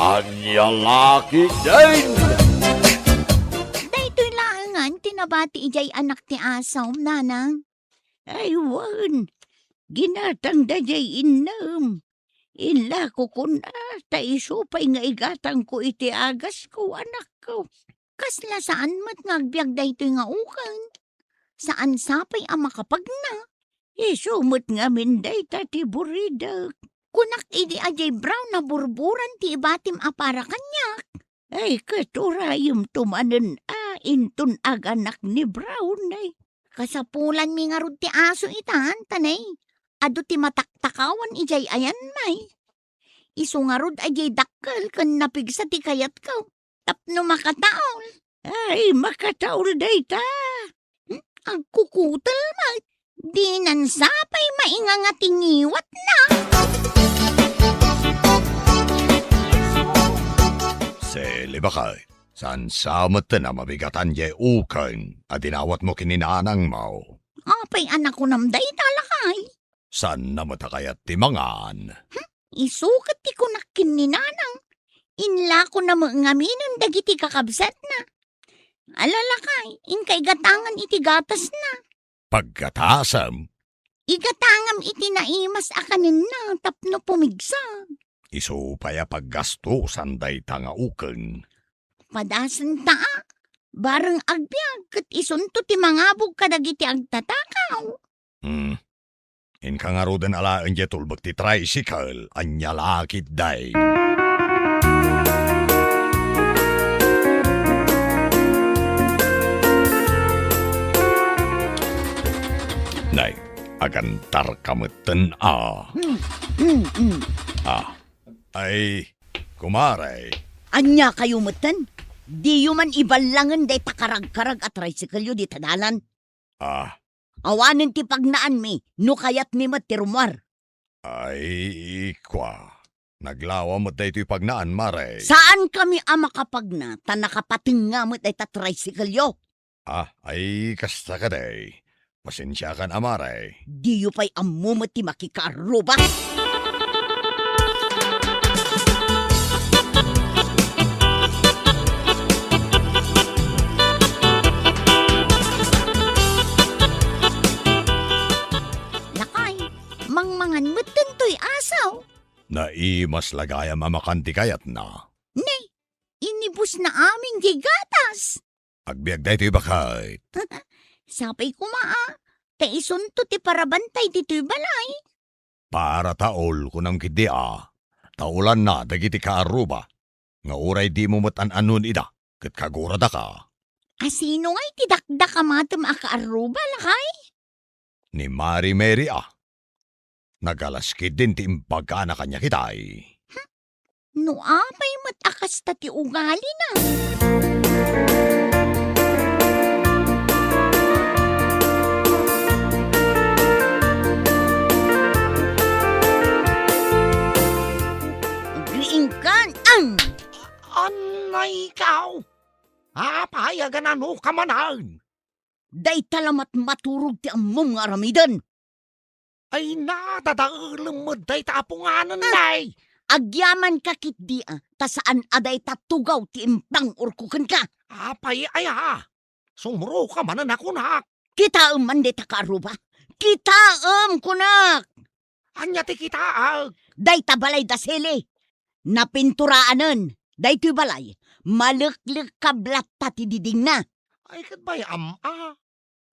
Anya laki din! Daytoy laangan tinabati ijay anak ti asaw, nanang. Aywan, ginatang dajay inam. Ila ko kuna, taisupay nga igatang ko iti agas ko, anak ko. Kasla saan mat ngagbiag daytoy nga ukan? Saan sapay ang makapagna? Isumot nga minday tati buridak. Kunak idi ajay brown na burburan ti ibatim apara kanyak. Ay katurayom tumanen intun aganak ni Brown ay. Kasapulan mi nga rod ti aso itan, tanay. Ado ti mataktakawan ijay ayan may. Isu nga rod ajay dakkel kan napigsa ti kayat ko. Tapno makataol. Ay makataol day ta. Ang kukutal mat. Di nan sapay mainga nga tingiwat na. Sili ba kay? San samat na mabigatan ye ukan at dinawat mo kininanang mo? Apay anak ko namday talakay. San na matakayat ti mangan? Isukat ti kunak kininanang. Inla ko na mangaminan dagiti kakabsat na. Alalakay, inkay gatangan iti gatas na. Pagkatasam, Igatangam iti naimas akanin na tapno pumigsa. iso paya paggasto sanday tanga ukan. Padasan ta, bareng agbyag kat isunto ti mangabog kadagiti agtatakaw. Inka nga rodan alaan je tulbag ti tricycle, anya lakit day. Nay, agantar kamutan Ay, kumare. Anya kayo matan? Di yu man ibalangan day takarag-karag at tricycle yu di tadalan. Awanin ti pagnaan mi, no kayat mi mat ti rumwar. Ay, kwa. Naglawa mo tayo ito'y pagnaan, mare. Saan kami ang makapagna, ta nakapatinga mo day ta tricycle yu? Ay, kasta ka day. Pasensya kan, amare. Di yu pa'y amumot ti makikaruba. Lakay, mangmangan mo't tantoy asaw. Naimas lagaya mamakanti kayat na. Nay, inibus na aming gigatas. Agbiag da ito'y bakit. Sapay kumaa, taisunto ti parabantay dito'y balay. Para taol kunang kidi Taulan na dagiti kaaruba. Nga uray di mo matan-anon ida. Kat kagurada ka. Asino nga'y tidakda kamatam akaaruba, lakay? Ni Mari Mary Nagalaskid din ti imbaga na kanya kitay. No apay matakas ta ti ugali na. Griingkan ang! Anay ikaw! Payagan na no kamanan! Day talamat maturog ti amom nga aramidan. Ay natadaalam mo day tapunganan nay! Agyaman ka kit di ta saan aday tatugaw ti impang urkukan ka. Apay sumuro ka manan ako nak! Kita man di takaruba. Kita kunak. Anya ti kita Day tabalay da sili. Napinturaanan. Day ti balay. Maleklik kablat ti diding na. Ay kat ba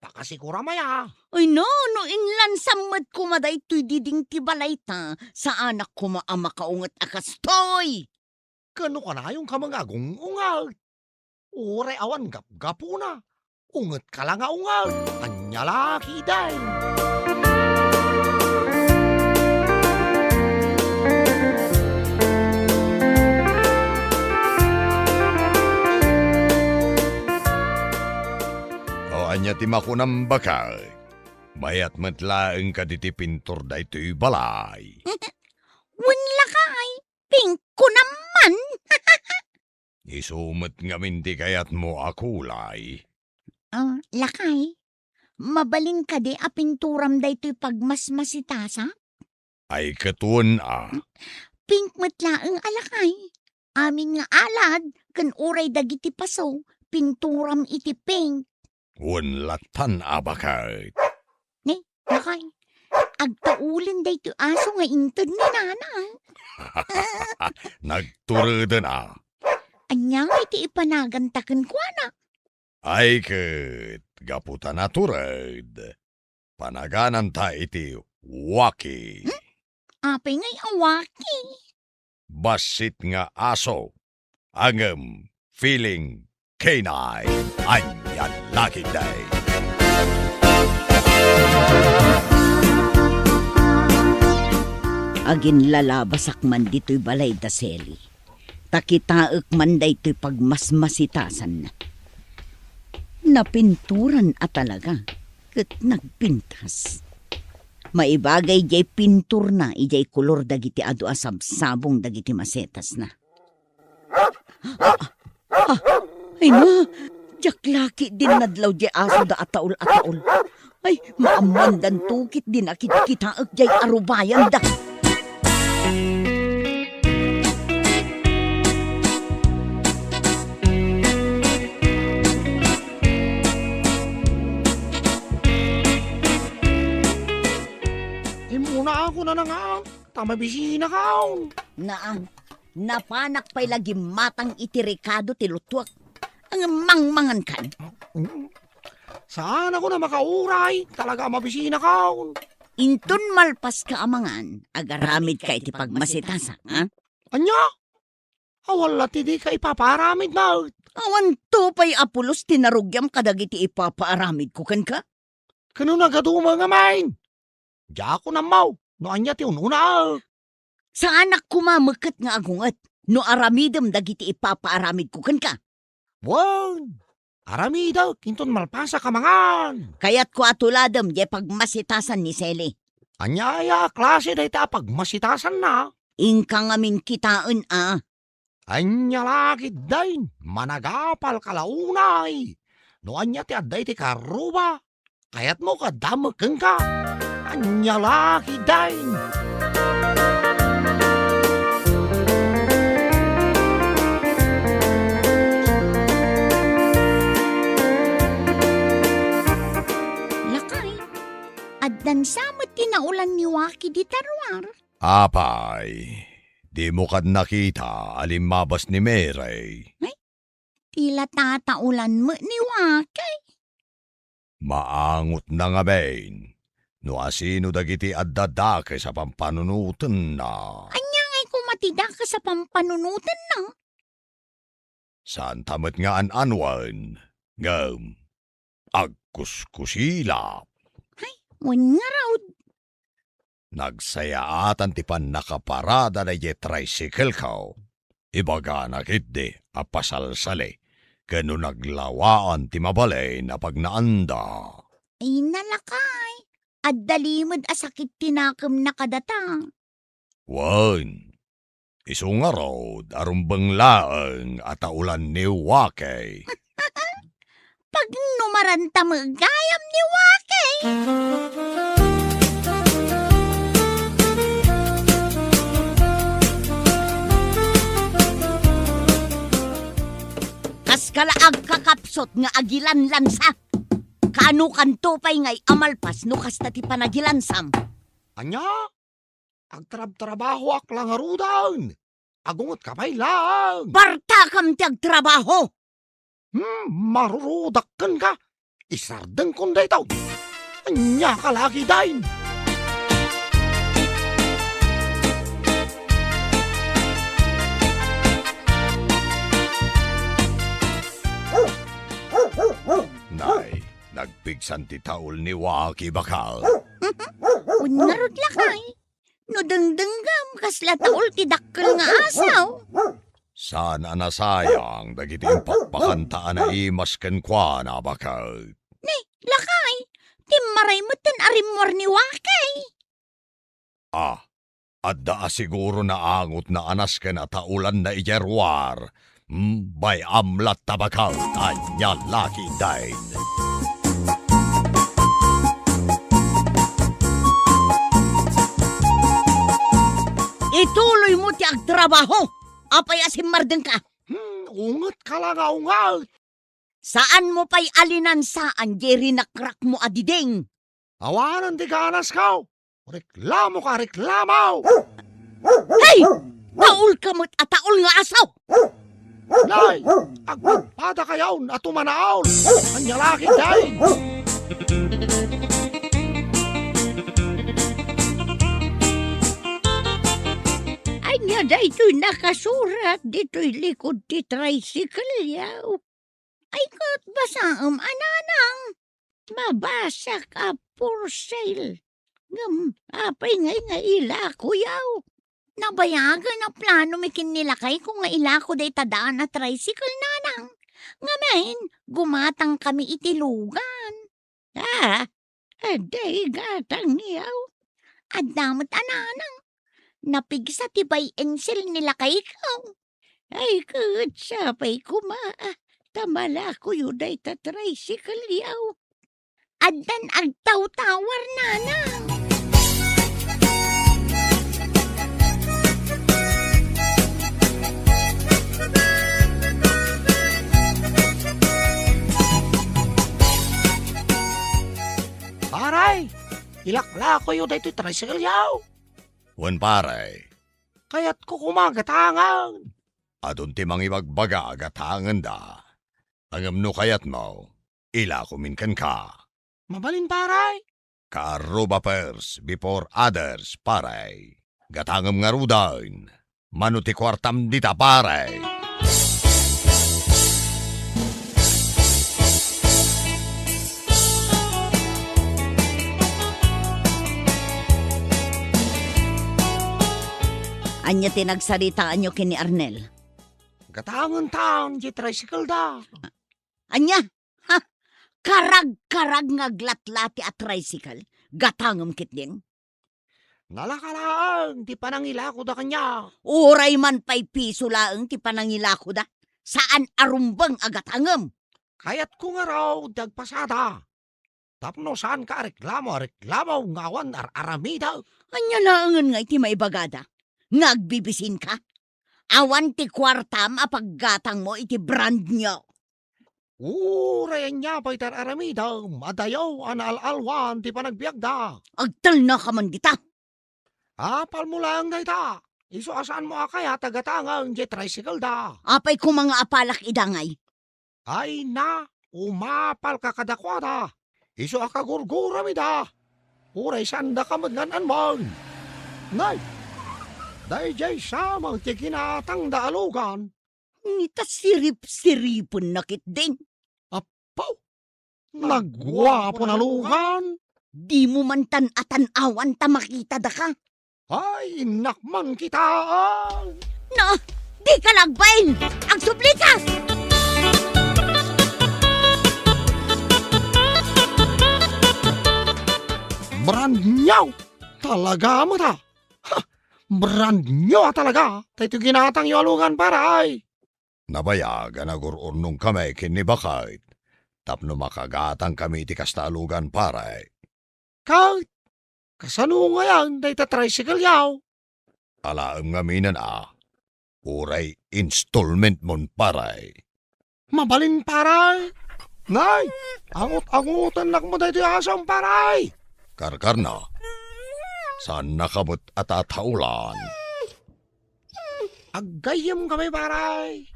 Pakasigura maya. Ay no inlan samad kumaday tuy diding ti balay ta. Sa anak ko maamakaungat akastoy. Kano ka na yung kamangagong ungal? Uray awan gap-gapo na. Ungat ka lang ungal. Anya laki day. Anya ti makunang bakal. Mayat matlaeng ka diti pintor da ito'y balay. Wala kay, pink ko naman. Isumat nga minti kayat mo akulay. Lakay, mabalin ka di apinturam da ito'y pagmasmasitasa? Ay katuan Pink matlaeng alakay. Amin nga alad, kan uray dagiti paso, pinturam iti pink. Unlatan abakay. Lakay, agtaulin day to aso nga intod ni nanay. Nagturada na. Anya nga iti ipanagantakan ko na. Ay ket, gaputa na turad. Panaganan ta iti waki. Apay nga'y awaki. Basit nga aso. Angem feeling canine. Anyan laki day. Agin lalabasak man dito'y balay da seli. Takitaek man dayto'y pagmasmasitasan na. Napinturan at talaga, ket nagpintas. Maibagay jay pintur na, ijay kulor dagiti adu asabsabong dagiti masetas na. Ay na, jaklaki din nadlaw jay aso da ataol-ataol. Ay, maamandan tukit din akit kitaek jay arubayan da. Imuna ako na nga. Tamabisina ka. Naang, napanak pa'y lagi matang itirikado ti lutuak. Ang mangmangan kan. Saan ako na makauray? Talaga mabisina ka. Intun malpas ka amangan, agaramid ka iti pagmasitasa, ha? Anya? Awala ti di ka ipaparamid na. Awan to pa'y apulos tinarugyam kadagiti ipapaaramid ko kan ka? Kano nagaduma nga main? Diya ako na mau. No anya ti ununa. Sa anak kumameket nga agungat, no aramidem dagiti ipapaaramid ko kan ka? Wan. Aramida, kinton malpasa ka mangan. Kaya't ko atuladem di pagmasitasan ni Seli. Anyaya, klase da ita pagmasitasan na. Ingka ngamin kitaan Anya lagi dain, managapal kalaunay. No anya ti adday ti karuba. Kayat mo ka damageng ka. Anya lagi dain. Addan samot tinaulan ni Waki di tarwar. Apay, di mo kad nakita alimabas ni Mary. Tila tataulan mo ni Waki. Maangot na nga bain. No asino dagiti addadake sa pampanunutan na. Anya nga'y kumatida ka sa pampanunutan na. Saan tamat nga an-anwan? Ngam, agkuskusila. Wan nga raw. Nagsayaatan ti pan nakaparada na ye tricycle ko. Ibaga nakit apasalsali. Kano naglawaan ti mabalay na pagnaanda. Ay nalakay. At dalimod asakit tinakam na kadata. Wan, isunga raw arumbang laang at aulan ni Wakay. Pag numaranta mo gayam ni Waki. Kaskalaag kakapsot nga agilan lansa. Kano kanto pa'y ngay amalpas no kasta ti panagilansam. Anya? Agtrab-trabaho ak lang harudan. Agungot ka pa'y lang. Barta kam ti agtrabaho. Marurudakan ka. Isardeng konday tao. Anya ka lagi dain. Nay, nagpigsan ti taol ni Waki bakal. Unarod lakay. No dengdenggam kasla taol ti dakkel nga asaw. Sana nasayang dagiti impakpakantaan na imas kenkwa na bakal. Lakay. Timmaray mo tan arimwar ni Waki. Adda siguro na angot na anas ken na taulan na ijerwar. Bay amlat tabakaw, anya laki dain. Ituloy mo ti agtrabaho. Apay asimmardeng ka. Ungat ka lang ungat. Saan mo pa'y alinan saan, Jerry nakrak mo adiding? Awanan di ganas ka. Reklamo ka, reklamo. Hey! Taul kamot at taul nga asaw! Nay, agpada kayaw at umanaol. Anyalaki day. Anya daytoy nakasurat dito'y likod ti tricycle yaw. Ay kat basaam ananang. Mabasa ka for sale. Ngam, apay nga ilako yaw. Nabayagan na plano may kinilakay kung nga ilako day tadaan na tricycle nanang. Ngamain, gumatang kami itilugan. Aday gatang niyaw. Adamot ananang. Napigsa tibay ensel nila kay ikaw. Ay kutsapay kumaa. Tamala ko yuday ta tricycle yaw. Addan agtaw-tawar nanang. Paray, ilakla ko yun dito tricycle yaw. Wan paray, Kaya't ko kumagatangan. adun ti mangibagbaga agatangan da. Angam no kayat mo, ila kuminkan ka. Mabalin paray. Karuba first before others, paray. Gatangam nga rudain. Manuti kwartam dita, paray. Anya tinagsaritaan nyo kini Arnel. Gatangan taon di tricycle da. Anya? Ha? Karag-karag nga glatlati at tricycle. Gatangam kit din. Nalakalaan, di pa nangilako da kanya. Uray man pa'y piso laang ti panangilako da. Saan arumbang agatangam? Kaya't ko nga raw dagpasada. Tapno saan ka reklamo ngawan aramida. Anya laangan nga iti maibagada. Ngagbibisin ka? Awan ti kwartam apaggatang mo iti brand nyo. Urayan niya pa'y aramida. Madayaw analalwan di pa nagbiagda. Agtal na ka man dita. Apal mo lang da ita. Iso asaan mo akaya tagatangang di tricycle da. Apay ko mga apalak idangay. Ay na, umapal ka kadakwada. Iso akagurgurami da. Uray sanda ka magnanan mo. Nay, dahil jay samang tikinatang daalugan. Ngita sirip-siripon nakit din. Pau, nagwapo na lugan. Di mo man tan-atan-awan ta makita da ka. Ay, nakman kita. No, di ka lagbain! Ang subli ka! Brand nyaw. Talaga mo ta. Ha, brand nyo talaga. Tayo ginatang yung alungan paray. Nabayagan agururnong kami kinibakait. Tapno makagatang kami ti kastalugan, paray. Kahit, kasano nga yan, dahi ta tricycle yaw. Alaam nga minan uray installment mon, paray. Mabalin paray. Nay, angut-angutan nak mo dahi ti asang paray. Karkar na. Saan nakamot at ataulan? Aggayam kami paray.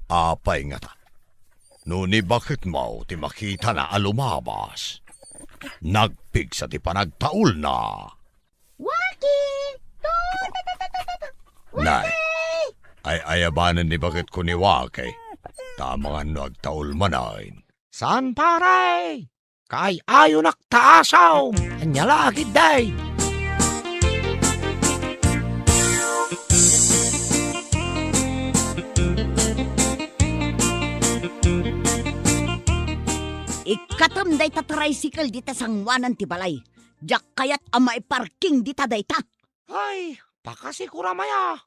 Apay nga ta. Nuni bakit mo ti makita na alumabas? Nagpig sa ti panagtaul na. Waki! Nay, ay ayabanan ni bakit ko ni Wake. Tamang nagtaul manain. Saan paray? Kay ayo naktaasaw. Anyalagid day. Ikatam day ta tricycle dita sangwanan ti balay. Diyak kayat amay parking dita day ta. Ay, pakasikura maya.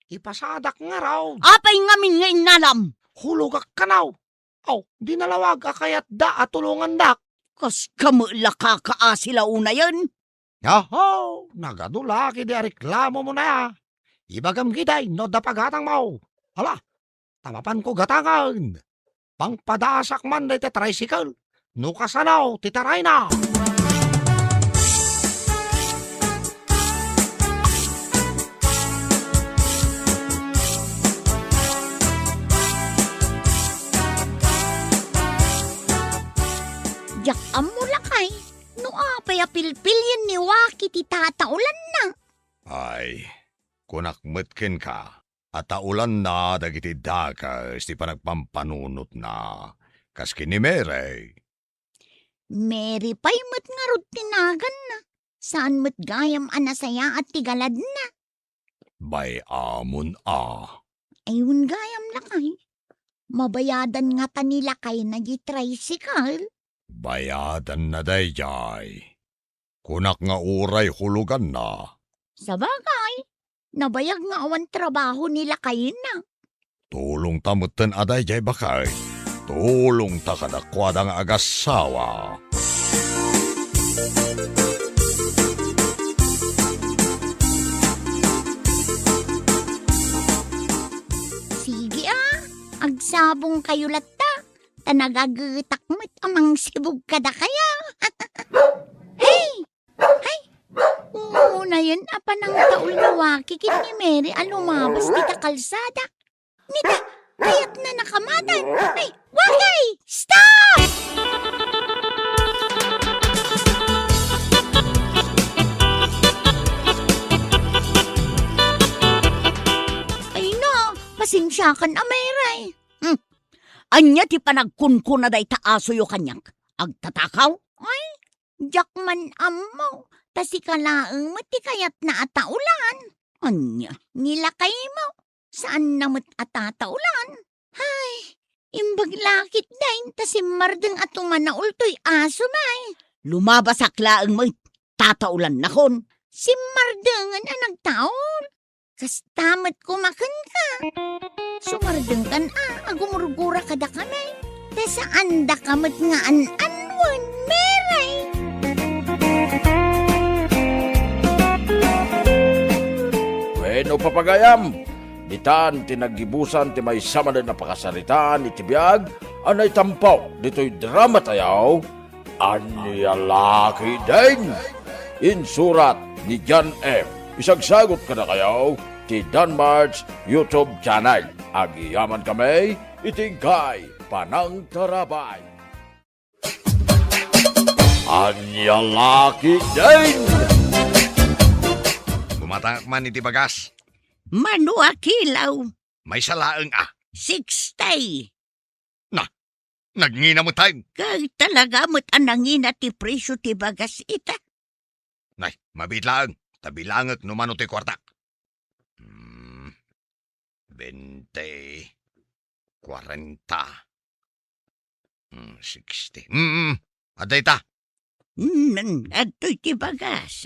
Ipasadak nga raw. Apay ngamin nga inalam. Hulugak kanaw. Aw, di nalawag akayat da at tulungan dak. Kas kamula kakaasila una yan. Yaho, nagadulaki di reklamo mo na ya. Ibagam giday, no da pagatang mo. Hala, tamapan ko gatangan. Pangpadasak man day tricycle. No kasanaw, titaray na. Jak amo lakay. No apay apilpilyan ni Waki ti tataulan na. Ay, kunakmetken ka. At taulan na dagiti dakas ti panagpampanunot na. Kas kinimere. Mary pa'y mo't nga rod tinagan na. Saan mo't gayam anasaya at tigalad na. Bay amon a. Ayun gayam lakay. Mabayadan nga ta nila kay nag-tricycle. Bayadan na dayjay. Kunak nga uray hulugan na. Sa bagay, nabayag nga awan trabaho nila kay na. Tulong tamutan aday jay bakay. Tulong ta kadakwadang agasawa. Sige agsabong kayo latta. Tanagagutak mo't amang sibog kada kaya. Hey! Hey! Una yun, apa nang taul ni Waki kin ni Mary alumabas dita kalsada. Nita, kayat na nakamatan. Ay, Waki! Stop! Ay no, pasensyakan Ameray. Anya ti panagkunkun na day taaso yo kanyak. Agtatakaw? Jakman ammo, tasi kalaeng mati kayat na ataulan. Anya? Nilakay mo, saan namot atataulan? Hay, imbag lakit dahin tasi mardeng atumanaul to'y aso may. Lumabasakla ang may tataulan na kon. Si mardengan ang nagtaol. Kastamat kumakan ka. Sumardeng kan agumurgura kada kamay. Tasaan da kamat nga an-anwan, Meray. Bueno, papagayam, ditan tinagibusan ti may sama na napakasaritaan iti biyag, anay tampaw, dito'y drama tayaw, Anyalaki din. Insurat ni John M. Isagsagot ka na kayaw, ti Danmar's YouTube channel. Agiyaman kami, itingkay, panang tarabay. Anyalaki din! Bumatang man iti bagas. Manua kilaw, May salaeng 60. Nagngina mo tayo. Kag talaga mo't anangin at ti presyo ti bagas ita. Nay, mabitlaang. Tabilangag numano ti kwarta. 20, 40, 60. Aday ta. Ato'y ti bagas.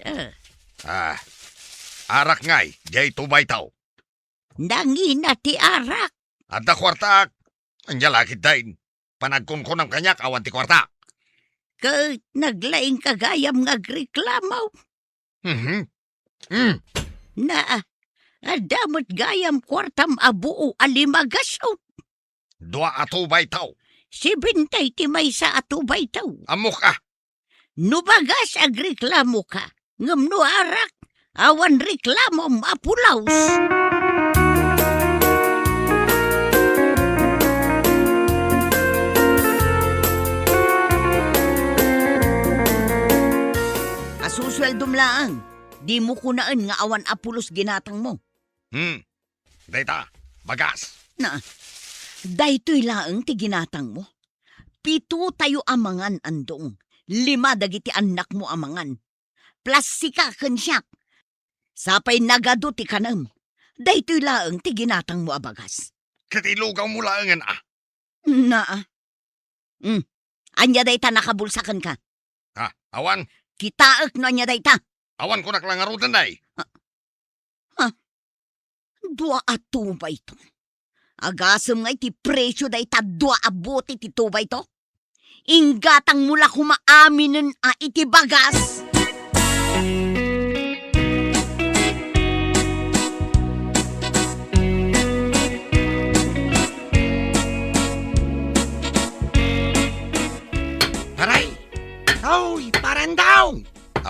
Arak ngay, jay tubay tao. Nangin at ti arak. Adda kwarta, anjalakit dahin. Panagkun ko ng kanyak, awan ti kwarta. Kag naglaing kagayam ngagreklamaw. Na, adamot gayam kwartam abuo alimagasaw. Dua atubay tao. 70 ti may sa atubay taw. Amok ka. Nubagas agreklamo ka. Ngam no arak, awan reklamo mapulaws. Asusweldom laang. Di mo kunaan nga awan apulos ginatang mo. Dayta, bagas. Na, daytoy laang ti ginatang mo. 7 tayo amangan andong. 5 dagiti anak mo amangan. Plus sika kensyak. Sapay nagado ti kanam. Daytoy laang ti ginatang mo abagas. Katilugaw mo laangan Na, anya dayta nakabulsakan ka. Awan, Kitaak no anya dayta. awan ko naklangarutan day. Dua atubay to. Agasam nga iti presyo dayta 2 abote ti tubay to. Inggatang mula kumaaminin iti bagas.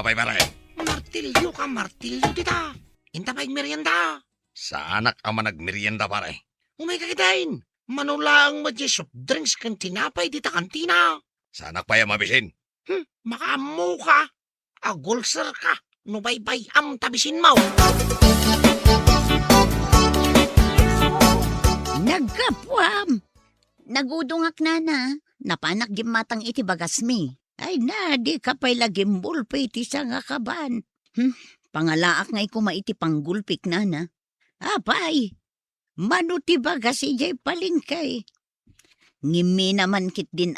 pay pare. Martilyo ka, martilyo tita. Inta pa'y merienda. Sa anak ang managmerienda pare. Umay kakitain. Manula ang madya soft drinks kan tinapay dita kantina. Sa anak pay mabisin. Makaamo ka. Agulser ka. Nubaybay am tabisin mo. Nagkapwam. Nagudungak na. Napanak gimatang iti bagas mi. Ay na, di ka pa'y lagimbol pa iti sa nga kaban. Pangalaak ngay ko maiti panggulpik na. Apay, manuti bagas ijay palingkay. Ngimi naman kit din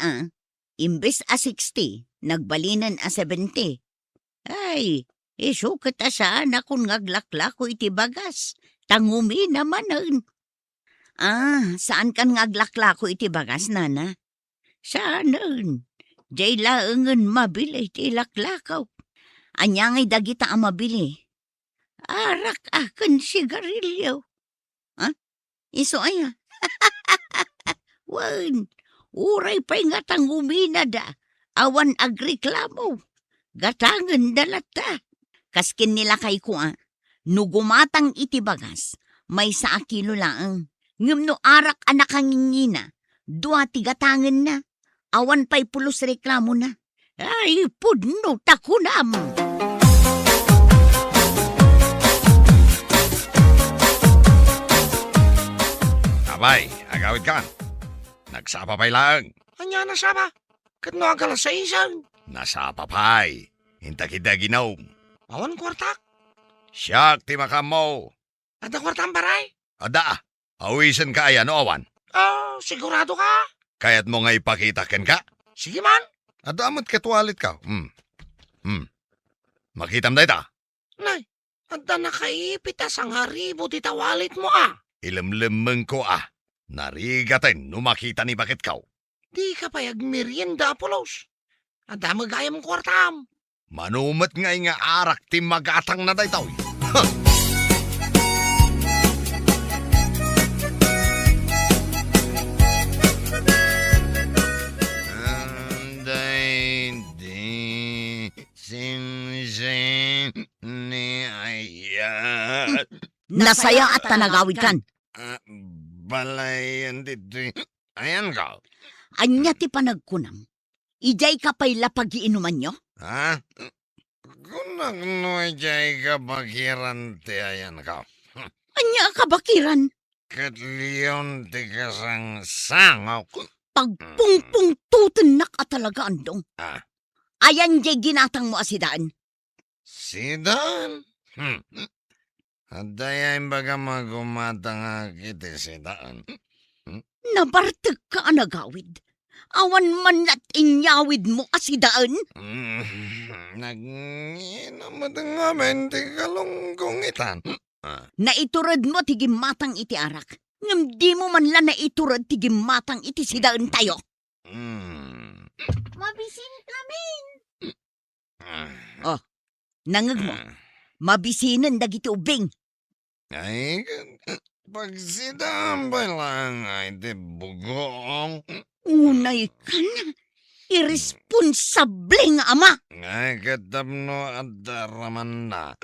imbes a 60, nagbalinan a 70. Ay, iso kita saan akong ngaglaklako iti bagas. Tangumi naman saan kan ngaglaklako iti bagas, nana? Saanan? Jay laengen mabili iti laklakaw. Anyangay dagita ang mabili. Arak akan sigarilyo. Iso aya. Wan, uray pa'y nga tangumina da. Awan agreklamo. Gatangan dalata. Kaskin nila kay ko nugumatang iti bagas, may sa kilo laang. Ngam no arak anak hangingina, dua tigatangan na. Awan pa'y pulos reklamo na. Ay, pudno takunam. Abay, agawid kan. Nagsapa pay lang. Anya na saba. Katno agala sa isang. Nasapa pay. Hinta kita ginaw. Awan kwartak. Siyak ti makamo. Ada kwartang baray. Ada, awisan ka ayan o awan. Sigurado ka? Kaya't mo nga ipakita ken ka. Sige man. Ada amot ketwalit ka. Makitam da ita. Nay, ada nakaipit asang haribo di tawalit mo Ilemlemeng ko Narigatin numakita ni bakit kaw. Di ka payag merienda pulos. Ada magayam kwartam. Manumat nga arak ti magatang na daytaw. Nasaya at tanagawid kan. Balayan dito. Ayan ka. Anya ti panagkunam. Ijay ka pa'y lapag-iinuman nyo? Kung nagnoy ka bakiran ti ayan ka. Anya ka bakiran? Katliyon ti kasang sangaw. Pagpungpung tutunak at talaga andong. Ayan jay ginatang mo asidaan. Sidaan? Adayan baga magumatang akiti sidaan. Nabartag ka anagawid. Awan man at inyawid mo asidaan. Naginamatang amin ti kalunggong itan. Naiturad mo ti gimatang iti arak. Ngam di mo man lang naiturad ti gimatang iti sidaan tayo. Mabisin kami. Nangag mo. Mabisinan dagiti ubing. Ay, pagsidaan ba lang ay di bugong? Unay ka na. Irresponsableng ama. Ay, katapno at daraman na.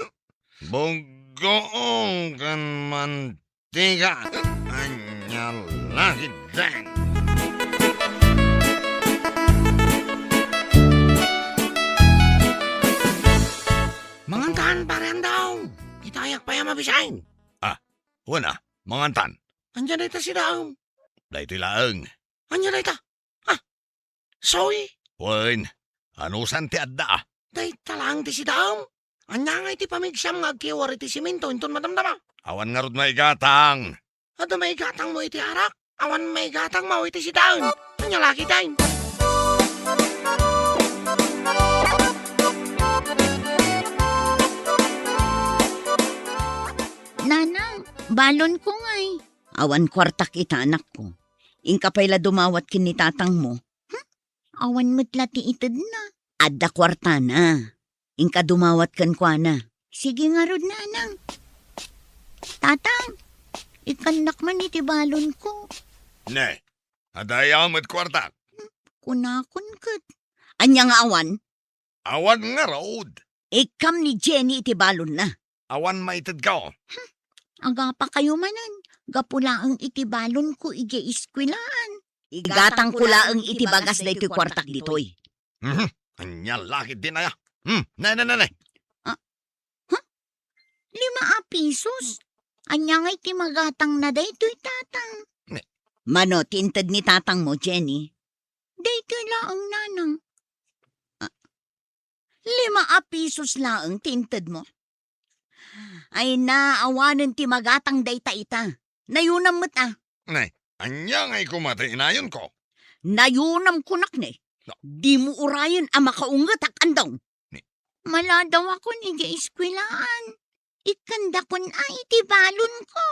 Bugong kan mantika. Anya lagi din. Mangantahan parehan daw. Itayak pa yung mabisain. Una, mangantan. Andiyan na ita si daw. Dahito laang. Andiyan na ita. Soy. Wen, anusan ti adda? Day talang ti si daw. Anya nga iti pamigsam nga agkiwar iti siminto inton madamdama. Awan nga rod maigatang. Ado may gatang mo iti arak. Awan may gatang mo iti si daw. Anya laki daw. Nanang, balon ko ngay. Awan kwartak ita anak ko. Ingka payla dumawat kinitatang mo. Awan matlati itad na. Adda kwarta na. Ingka dumawat kan kwa na. Sige nga rod, nanang. Tatang, ikanak man iti balon ko. Ne, adayam at kwartak. Kunakon kat. Anya nga awan? Awan nga raod. Ikam ni Jenny iti balon na. Awan maited ko. Aga pa kayo manan. Gapula ang itibalon ko ije iskwilaan. Igatang kula ang itibagas na ito'y kwartak ditoy. Anya lakid din aya. Nay. 5 pisos. Anya nga'y timagatang na daytoy tatang. Mano, tinted ni tatang mo, Jenny. Daytoy laang nanang. 5 pisos laang tinted mo. Ay naawanan ti magatang dayta ita. Nayunam mo't Nay, anya ngay kumatay inayon ko. Nayunam kunak ni. Di mo urayan ang makaungat ak andong. Mala daw ako ije iskwilaan. Ikanda kon ang itibalon ko.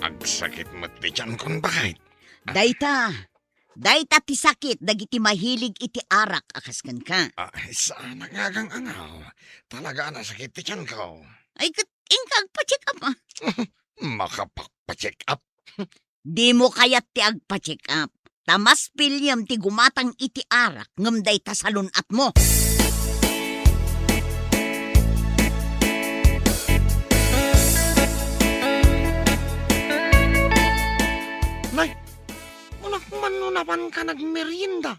Agsakit mo't di tiyan kon bakit. Dayta ti sakit dagiti mahilig iti arak akaskan ka. Saan nagagang angaw? Talaga na sakit ti tiyan ko. Ay ingkag pa-check up Makapagpa-check up. Di mo kayat ti agpa-check up. Tamas pilyam ti gumatang iti arak ngem dayta salunat mo. Nay, unak manunapan ka nagmerienda.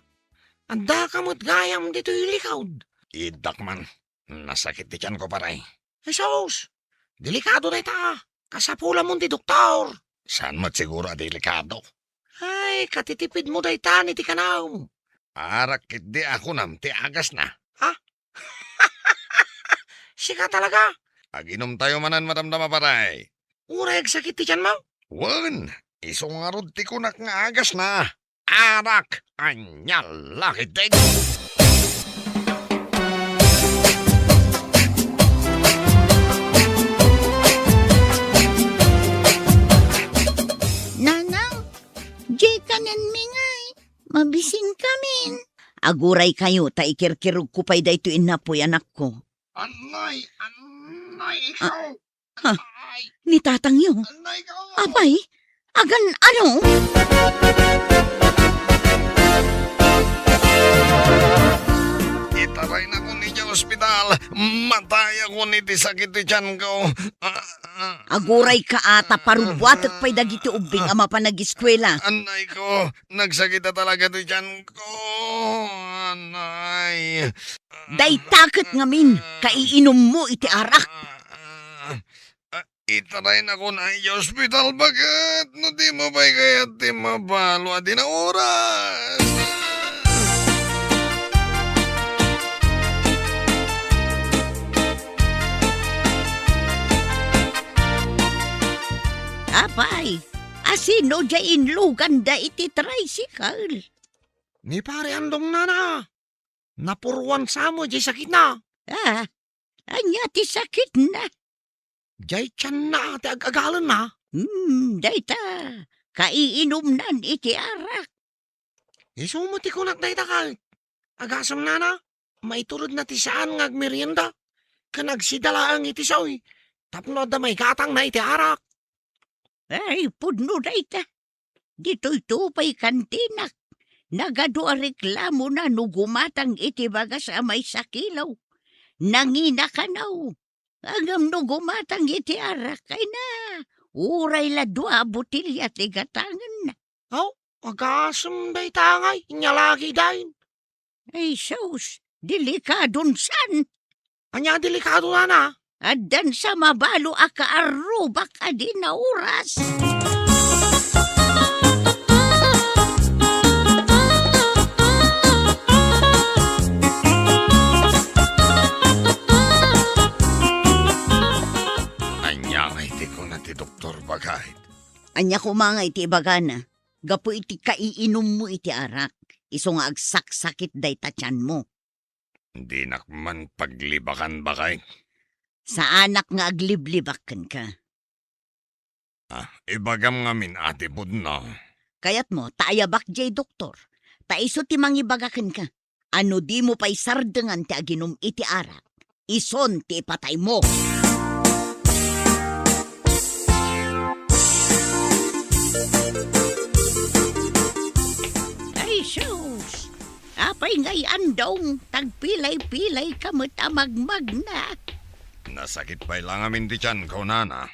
Anda ka mo't gayam dito ilikawd. Idak man. Nasakit ti tiyan ko paray. Jesus, delikado na ita. Kasapula mo ti doktor. Saan mo't siguro delikado? Ay, katitipid mo day tani ti kanaw. Arakit di ako nam ti agas na. Sika talaga. Aginom tayo manan maramdama paray. Ureg sakit ti tiyan mo. Wan, isungarod ti kunak nga agas na. Arak, anya lakid din. Nanang, jay kanan mingay. Mabising kamin. Aguray kayo, ta ikirkirug ko pa'y dayto inapoy anak ko. Anay, ikaw. Ni tatang yo. Anay, ikaw. Apay, agan ano? Itaray na ko ni sa ospital. Matay ako ni ti sakit ti tiyan ko. Aguray ka ata parubwatek pa'y dagiti ubing ama pa nag-eskwela. Anay ko, nagsakit na talaga ti tiyan ko. Anay. Daytakit ngamin, kaiinom mo iti arak. Itaray na ko na yung hospital. Bakit? No di mo ba'y kaya ti mabalo at di na oras? Apay, asino dyain lugan da iti tricycle. Ni pare andong nana. Napurwan sa mo, jay sakit na. Anya ti sakit na. Jay tiyan na, ti agagalan na. Dayta, kaiinom nan iti arak. Isumuti ko nak dayta ka. Agasam nana, maiturod na ti saan ngag merienda. Kanagsidala ang iti sawi. Tapno da may katang na iti arak. Ay, pudno dayta. Dito'y tupay kantinak. Nagado a reklamo na nugumatang iti bagas a may sakilaw. Nangina ka naw. Agam nugumatang iti arak ay na. Uray la 2 botilya ti gatangan na. Agasam dayta ngay, inyalagi dahin. Ay, sus, delikadon san. Anya delikado na. Addan sa mabalo a kaarubak a di na oras. Anya ay ti ko na ti doktor bagay. Anya kumangay ti ibagana. Gapo iti kaiinom mo iti arak. Iso nga agsaksakit day tatyan mo. Di nakman paglibakan bagay. Sa anak nga agliblibakan ka. Ibagam nga min ati pod na. Kayat mo, taayabak jay doktor. Taiso ti mangibagakan ka. Ano di mo pa'y sardengan ti aginom iti arak. Ison ti ipatay mo. precious. Apay ngay andong, tagpilay-pilay kamot amagmag na. Nasakit pa'y lang amin di tiyan ko, nana.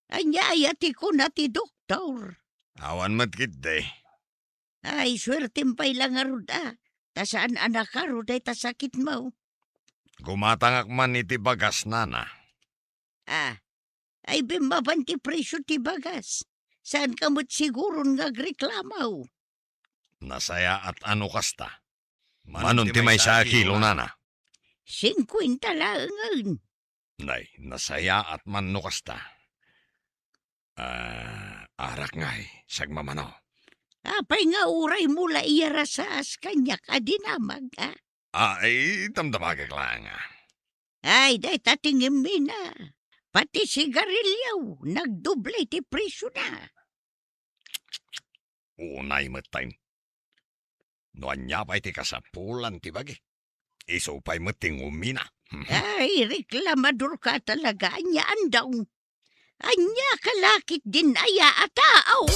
Anyayati ko na ti doktor. Awan matkit de. Ay, swertem pa'y lang aruda. Tasaan anak ka, ruday tasakit mo. Gumatangak man iti bagas, nana. Ay bimaban ti presyo ti bagas. Saan kamot siguro ngagreklamaw? Nasaya at ano kasta. Manon ti may sa kilo, nana. 50 laangan. Nay, nasaya at manno kasta. Arak ngay, sagmamano. Apay nga uray mula iyarasas kanya ka dinamag, ha? Ay, damdamagag lang. Ay, day tatingin mi na. Pati sigarilyaw, nagdoble ti presyo na. Unay matay. Noan niya pa'y ti kasapulan ti bagi. Iso pa'y mating umina. Ay, reklamador ka talaga, anya andaw. Anya kalakit din aya ataaw.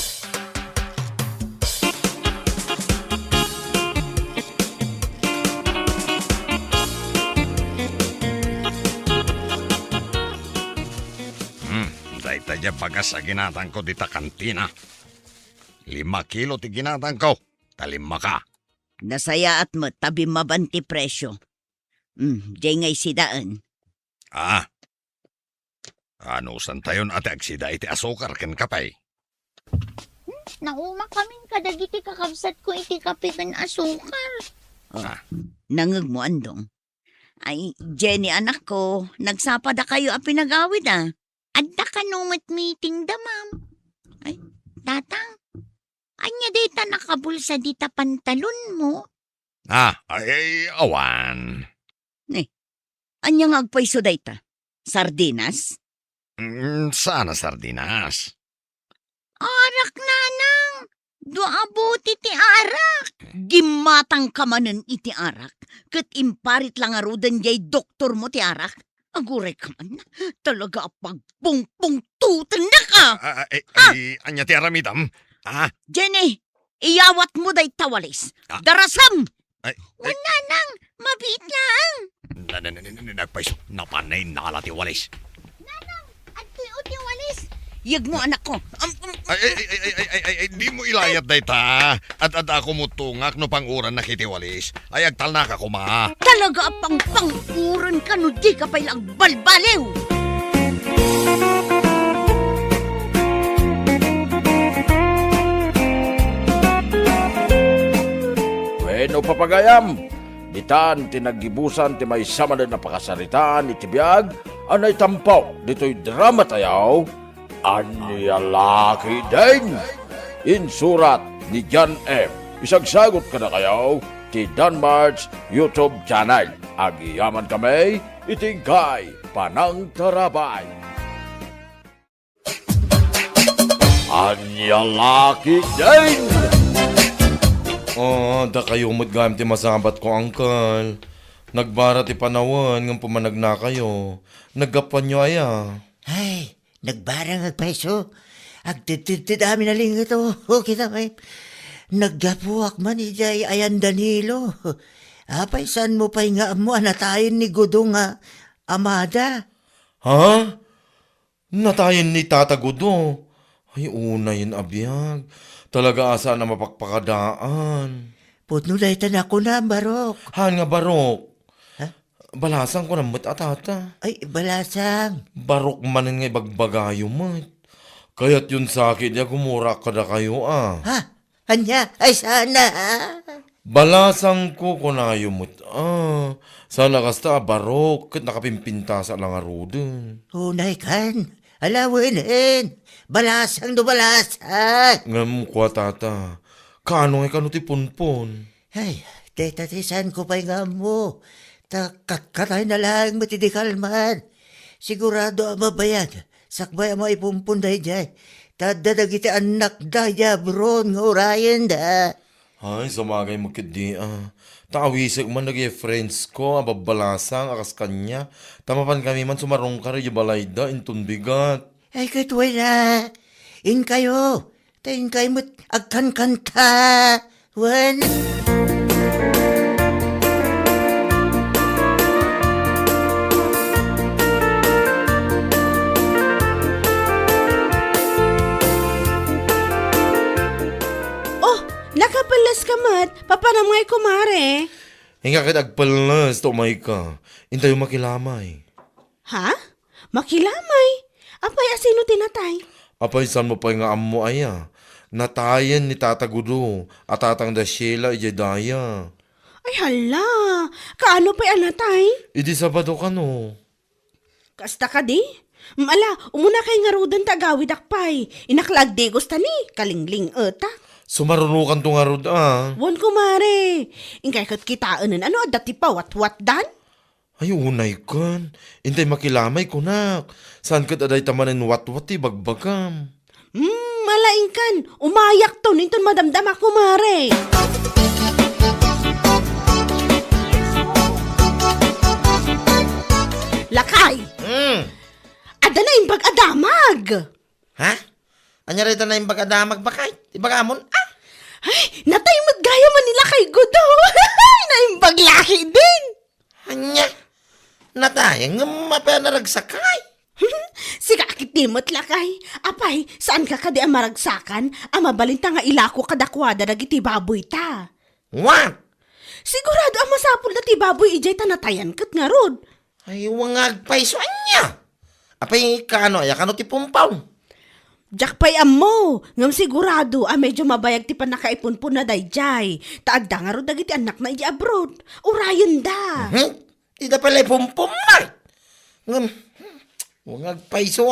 Day tadya bagas sa ginatang ko dita kantina. 5 kilo ti ginatang ko. Talima ka. Nasaya at mo, tabi mabanti presyo. Jay ngay sidaan. Ano san tayon ate agsida iti asukar ken kapay. Nauma kaming kadagiti kakabsat ko iti kape ken asukar. Nangag mo andong. Ay, Jenny anak ko, nagsapa da kayo a pinagawid ah. Adda ka numat meeting da, ma'am. Ay, tatang. Anya dita nakabulsa dita pantalon mo. Ay, awan. Anya nga agpaiso dayta? Sardinas? Sana sardinas. Arak nanang. Duabuti ti arak. Gimatang kamanen iti arak. Kat imparit lang arudan jay doktor mo ti arak. Aguray ka man. Talaga pagpungpungtutan na ka. Ay, anya ti aramidam. Jenny, iyawat mo day tawalis. Darasam! Nanang, mabit lang. Nagpaiso, napanay nalati walis. At ti walis. Yag mo anak ko. Ay, di mo ilayat day ta. At ako mo tungak no panguran na kitiwalis. Ay, agtal na ka kuma. Talaga pang pangpuran ka no di ka pailang balbalew. Bueno, papagayam, ditan tinagibusan ti may sama na napakasaritaan iti biyag, anay tampaw, dito'y drama tayaw, Anyalaki din. Insurat ni John M. Isagsagot ka na kayaw ti Danmar's YouTube channel. Agiyaman kami, itingkay panang tarabay. Anyalaki din. Da kayo maggamit ti masabat ko, uncle. Nagbara ti panawan, ng pumanag na kayo. Naggapan nyo aya. Ay, nagbarang agpaiso. Agtitidami na ling ito. O kita may. Naggapuak man ijay ayan Danilo. Apay saan mo pa'y nga mo anatayin ni Gudong Amada? Ha? Natayin ni Tata Gudo. Ay, una yun abiyag. Talaga asa na mapakpakadaan. Putno daytan ako na, Barok. Han nga barok. Ha? Balasang ko namot atata. Ay, balasang. Barok manin nga ibagbagayo mat. Kaya't yun sa akin niya gumura ka na kayo Ha? Anya? Ay, sana Balasang ko kunayo mat Sana kasta barok kat nakapimpinta sa lang arudin. Unay kan. Alawinin. Balasang do balasang. Ngam kwa tata. Kano nga kano ti punpon? Ay, tetatisan ko pa'y nga mo. Katay na lang matidikal man. Sigurado mabayag. Sakbay mo ipumpunday dyan. Tadadag iti anak daya bron nga urayan da. Ay, samagay mo kidi Tawisig man friends ko, ababalasang akas kanya. Tamapan kami man sumarong ka rin balayda, intun bigat. Ay, katway na. In kayo. Tayin kayo mo't agkan-kanta. Wan, Nakapalas ka mat, papanamay kumare. Hinga kit agpalas, tumay ka. Intay makilamay. Ha? Makilamay? Apay asino tinatay? Apay san mo pa nga amo aya. Natayan ni Tata Gudo at Tatang da Sheila daya. Ay hala, kaano pa'y anatay? Idi Sabado ka no. Kasta ka di? Ala, umuna kay nga rudan tagawid akpay. Inaklag di gusta ni, kalingling eta. Sumarunukan to nga rod Wan kumare, ingkay kat kitaan ano, dati pa wat dan? Ay unay kan. Intay makilamay kunak. Saan kat aday tamanin wat-wati bagbagam. Malaingkan, umayak to, ninton madamdam ako kumare. Lakay! Ada na yung pag-adamag! ha? Anya rito na yung bagadamag bakay? Ibagamon? Ay, natay magaya man nila kay Gudo. Naimbag lahi din. Anya? Natayang nga mapanaragsakay. Si kakit dimot lakay. Apay, saan ka kadi ang maragsakan? Ang mabalinta nga ilako kadakwada na giti baboy ta. What? Sigurado ang masapul na ti baboy ijay tanatayan kat nga rod. Ay, wangag paiso anya. Apay, kano, ay kano ti pumpaw. Jack pa'y amo, ngam sigurado, medyo mabayag ti pa nakaipunpun na dayjay. Taagda nga ro dagiti anak na iji abroad. Urayan da. Ida pala pumpumay. Wangag paiso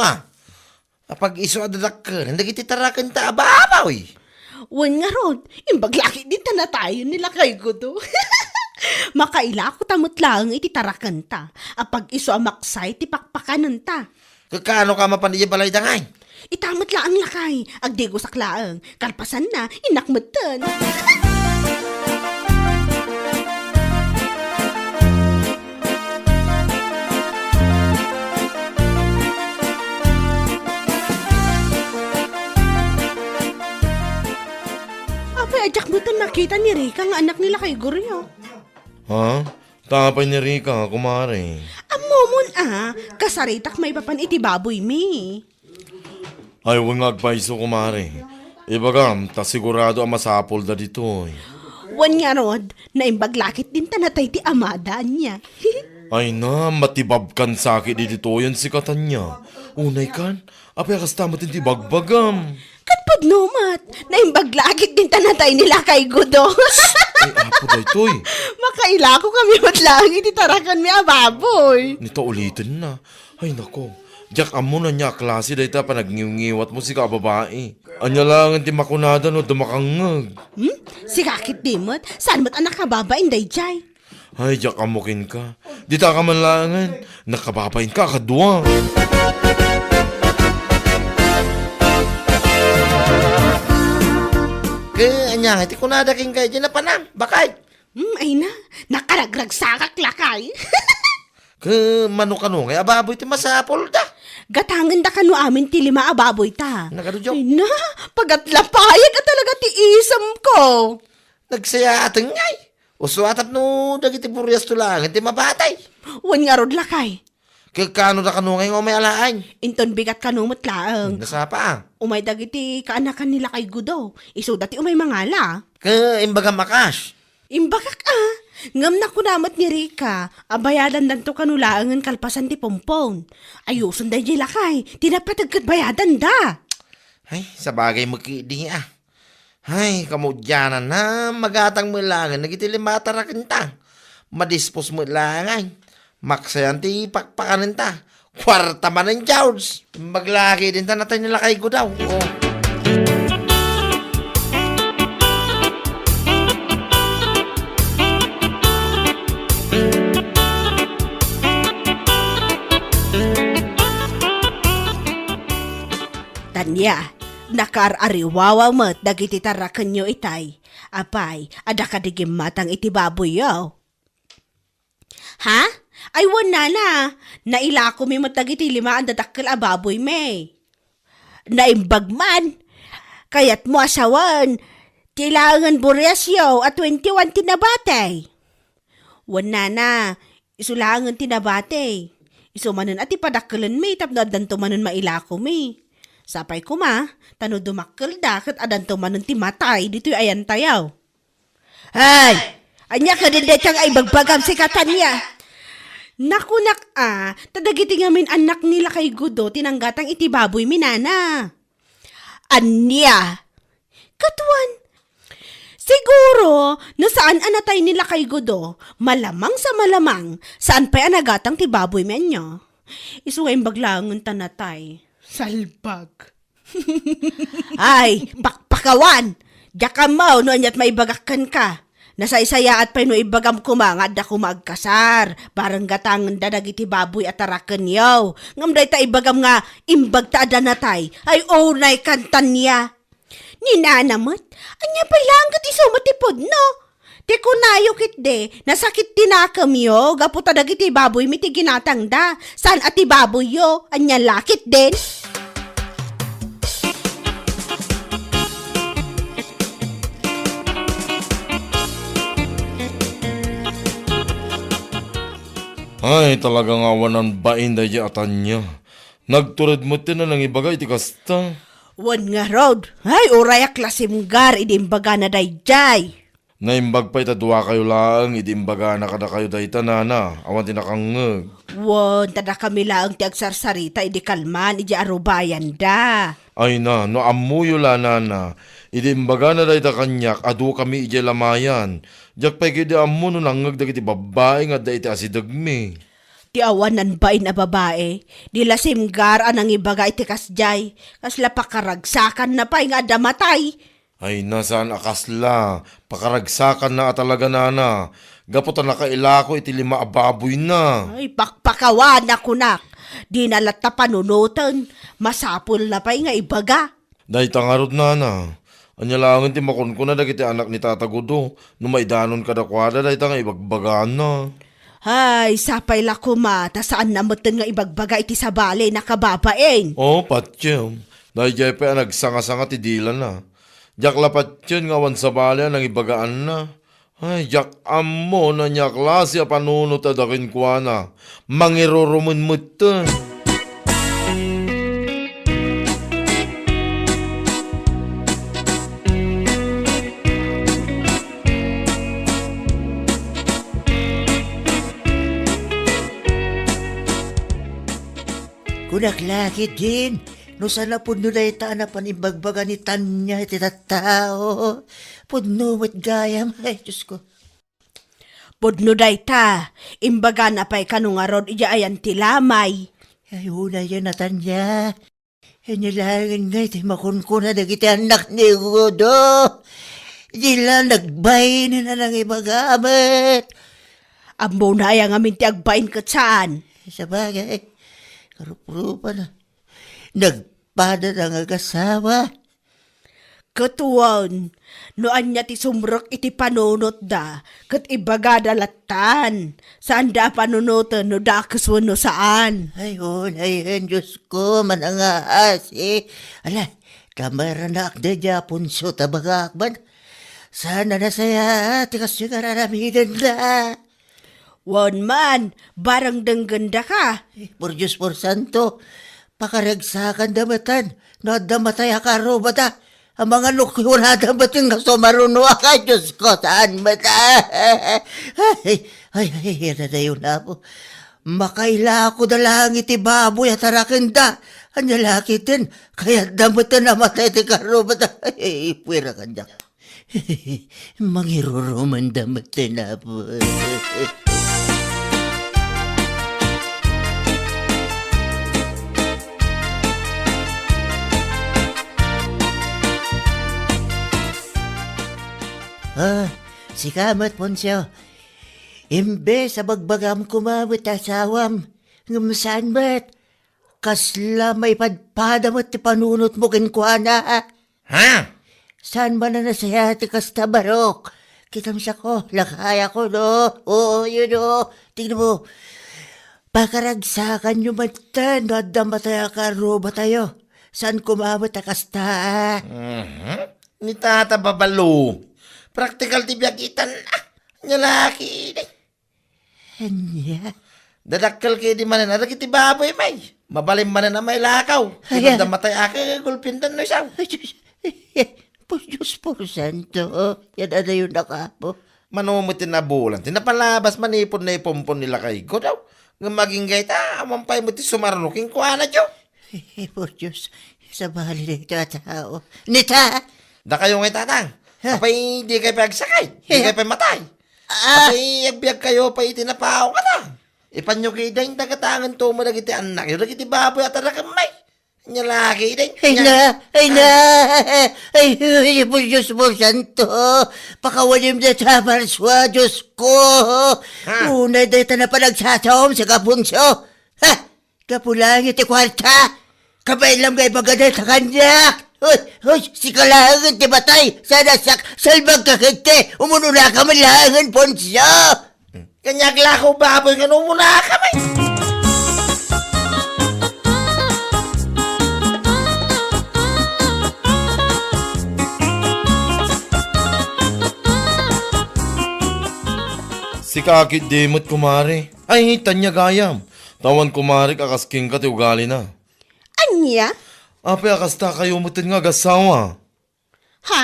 Apag iso adadak ka, nandagiti tarakan ta ababaw Wan nga rod, imbaglaki din ta na tayo nila kay Gudo. Makaila ko tamot lang iti tarakan ta. Apag iso amaksay ti pakpakanan ta. Kakano ka mapaniya balay dangay? Itamot lang lakay, agdigo saklaang, kalpasan na, inakmatan. Apay, adyak mo nakita ni Rika nga anak nila kay Goryo. Ha? Tapay ni Rika, kumare. Amomon kasaritak may papan iti baboy mi. Ay wangag paiso kumare. Ibagam, ta sigurado ang masapol da dito. Wan nga rod, naimbaglakit din tanatay ti amada niya. Ay na, matibab kan sakit dito yan si katanya. Unay kan, apay kastamat ti bagbagam. Katpad numat, naimbaglakit din tanatay nila kay Gudo. Ay apo da ito'y. Makaila ko kami matlang ititarakan mi ababoy. Nito ulitin na. Ay nako, jak amo na niya klase da ita panagniwat mo si kababae. Anya lang ti makunada no dumakangag. Si kakit dimot, saan mo't anak kababain day jay? Ay, jak amukin ka. Dita ka man langan. Nakababain ka, kadwa. Anya, iti kunada king kayo dyan na panam. Bakay? Ay na, nakaragrag sakak lakay. Mano-kano, ngay ababoy ti masapol da. Gatangan da kano amin ti lima ababoy ta. Nagadudyok. Ay na, pagatlapayag ka talaga ti isam ko. Nagsaya atang ngay. Uso atap no, dagiti buryas tulang, iti mabatay. Wan nga rod lakay. Kano da kano ngay may alaan. Inton bigat kano matlaang. Nasapa Umay dagiti kaanakan nila kay Gudo. Iso dati umay mangala. Imbaga makas. Imbakak ngam na kunamat ni Rika, abayadan danto kanulaangan kalpasan ti pompon. Ayuson day lakay, tinapatagkat bayadan da. Ay, sa bagay magkidi Ay, kamudyanan na magatang mo langan, nagitilimatarakan ta. Madispos mo langan. Maksayan ti pakpakanin ta. Kwarta man ng George. Maglaki din ta natin nila kay Gudaw. Tanya, nakar-ariwawa mo't dagiti tarakan nyo itay. Apay, ada kadigim matang iti baboy yaw. Ha? Ay wala na. Naila ko may matagiti lima ang dadakkel a baboy may. Naimbag man. Kaya't mo asawan. Kailangan buryas yaw at 21 tinabatay. Wala na, isulangan tinabatay. Isumanon at ipadakalan may tapno adanto manon mailako may. Sapay ko ma, tano dumakkel dakat adanto manon timatay dito ayan tayaw. Hay! Anya ka din detang ay bagbagam si katanya. Nakunak tadagiti ngamin anak nila kay Gudo tinanggatang itibaboy minana. Anya! Katuan! Siguro, nasaan anatay nila kay Gudo, malamang sa malamang, saan pa'y anagatang tibaboy men nyo. Isuwayang baglangon tanatay. Salbag. Ay, pakpakawan! Diyak mo, no anyat maibagakan ka. Nasaysaya at pa'y no ibagam kumangad na kumagkasar. Barang gatangan dadag iti baboy at arakan yaw. Ngamday ta ibagam nga, imbag ta adanatay. Ay, unay kantan niya. Ninanamot, anya pa'y langgat isumatipod, no? Ti kunayo kit de, nasakit tinakam yo, gaputa dagiti baboy miti ginatang da. Saan ati baboy yo, anya lakit din? Ay, talagang awanan bain da atan niya. Nagtured mo na ng ibagay ti kasta. Wan nga road, ay uraya klasimgar idimbaga na dayjay. Naimbag pa itadwa kayo lang, idimbaga na kada kayo day tanana, awan tinakangag. Wan, tada kami lang ti agsarsarita idi kalman, idi arubayan da. Ay na, no amuyo la nana, idimbaga na day ta kanyak, adu kami ije lamayan. Diyak pa ikidi amu no nangag dagiti babae nga day ti asidagmi. Ti awanan ba na babae, di lasimgar anang ibaga iti kasjay, kasla pakaragsakan na pa nga damatay. Ay nasaan akasla, pakaragsakan na talaga nana, gaputan na kailako iti 5 ababoy na. Ay, pakpakawan na kunak, di nalat na panunutan, masapul na pa nga ibaga. Day tangarod nana, anya langan ti makon ko na dagiti anak ni Tata Gudo, no maidanon kadakwada day tanga ibagbagaan na. Ay, sapay la kumata saan namutan nga ibagbaga iti sabali na kababain. Oh, patyem. Dahil jay pa nagsanga-sanga ti dila na. Jak lapat yun nga wan sa bala nang ibagaan na. Ay, jak amo na niya klase a panunot adakin kwa na. Mangirurumun mo ito. Kunak laki din. No sana puno na itaan na panibagbaga ni Tanya iti tattao. Puno mo't gayam. Ay, Diyos ko. Pudno day ta, imbaga na pa'y kanungarod iya ayan tilamay. Ay, una yan na Tanya. Inilangan nga iti makunkuna na kita anak ni Gudo. Di lang nagbayin na nang ibagamit. Ambo na ayang amin ti agbain kat saan. Sa bagay, karup-rupa na. Nagpada ng agasawa. Katuan, noan niya ti sumrok iti panunot da, kat ibaga dalatan. Saan da panunotan no da kaswano saan? Ayun, ayun, Diyos ko, manangaas eh. Ala, kamara na akda dya punso tabagakban. Sana na saya, tikas yung kararamidan na. Wan man, barang dangganda ka. Por Diyos, por Santo, pakaragsakan damatan, no damatay akaro bata. Ang mga nukiwala damatin nga sumaruno ka, Diyos ko, saan bata? Ay, yan na yun na po. Makaila ako dalang iti baboy at arakanda. Ang lalaki din, kaya damatan na matay ti karo bata. Ay, puwera ka dyan. Mangiruruman damatan na po. Si Kamat Ponsyo, imbe sa bagbagam kumamit asawam, ngamasaan ba't? Kasla may padpadam at panunot mo kinkwana. Ha? Saan ba na nasaya ti kasta barok? Kitam siya ko, lakaya ko, no? Oo, yun, no? Tingnan mo, pakaragsakan nyo matan, no? Damataya ka, roba tayo. Saan kumamit a kasta? Ni tata babalo. Practical ti biyagitan nya laki day. Anya? Dadakkel kay di manan ada kiti baboy may. Mabalim manan na may lakaw. Ayan. Ito damatay ake gulpindan no siya. Ay, Diyos. Por Diyos por santo. Yan na yun nakapo. Manumutin na bulan. Tinapalabas manipon na ipompon nila kay ko daw. Nga maging gayta, amampay mo ti sumarunuking kuha na Diyo. Por Diyos. Sa bali na ito at tao. Nita! Da kayo ngay tatang. Apay di kayo pagsakay. Di kayo pamatay. Apay agbiag kayo pa itinapaw ka na. Ipanyo kayo dahil nagatangan to mo nagiti anak. Yung nagiti baboy at nakakamay. Nya laki dahil. Ay, por Diyos por santo. Pakawalim na sa marswa, Diyos ko. Unay dahil na panagsasawam sa kapunsyo. Ha? Kapulangit ti kwarta. Kabay lang kay bagaday sa kanyak. Hoy, si kalahangan ti batay. Sana salbag kakite. Umuno na ka malahangan, Ponsyo. Kanyak lakaw baboy nga nung muna kamay. Si kakit demot kumare. Ay, tanya gayam. Tawan kumare kakasking ka ti ugali na. Anya? Apay akasta kayo mutin nga gasawa. Ha?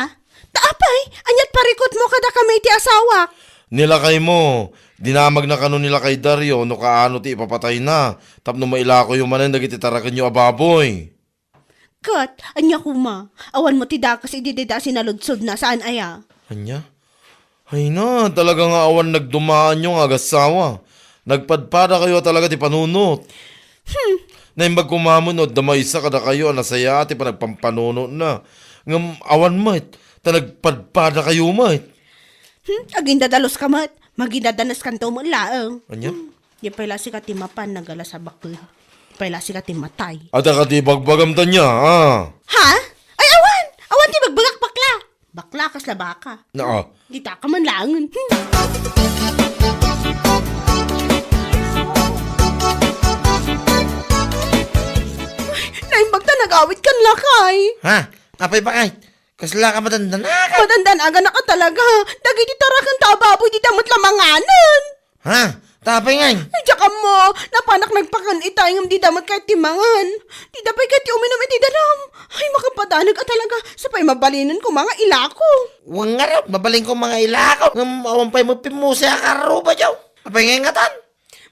Taapay, anyat parikot mo kada kami ti asawa. Nilakay mo. Dinamag na kano nila kay Dario no kaano ti ipapatay na. Tapno mailako yung manan dagiti tarakan nyo ababoy. Kat, anya kuma. Awan mo ti dakas ididida sinaludsod na saan aya. Anya? Ay na, talaga nga awan nagdumaan yung agasawa. Nagpadpada kayo talaga ti panunot. Naimbag kumamunod, damaysa kada kayo, nasaya ati pa nagpampanunot na. Ngam awan mat, ta nagpadpada kayo mat. Agindadalos ka mat. Magindadanas kanto mo laang. Anya? Di pala si katimapan nagala sa bakul. Di pala si katimatay. Ada ka ti bagbagam ta niya, ha? Ha? Ay awan! Awan ti bagbagak bakla. Bakla kas la baka. Na, Di ta ka man laangan. Naimbag ta nag-awit kan lakay. Ha? Apay bakay? Kasla ka matanda na ka. Matandan aga na ka talaga. Dagiti tarakan ta baboy di damot lamanganan. Ha? Tapay ngay. Ay, tsaka mo, napanak nagpakan itayang di damot kahit timangan. Di dapay kahit uminom iti dalam. Ay, makapadanag ka talaga. Sapay mabalinan ko mga ilako. Huwag nga raw, mabaling ko mga ilakaw. Awampay mo pimusya karo ba Diyo? Apay ngay ngatan.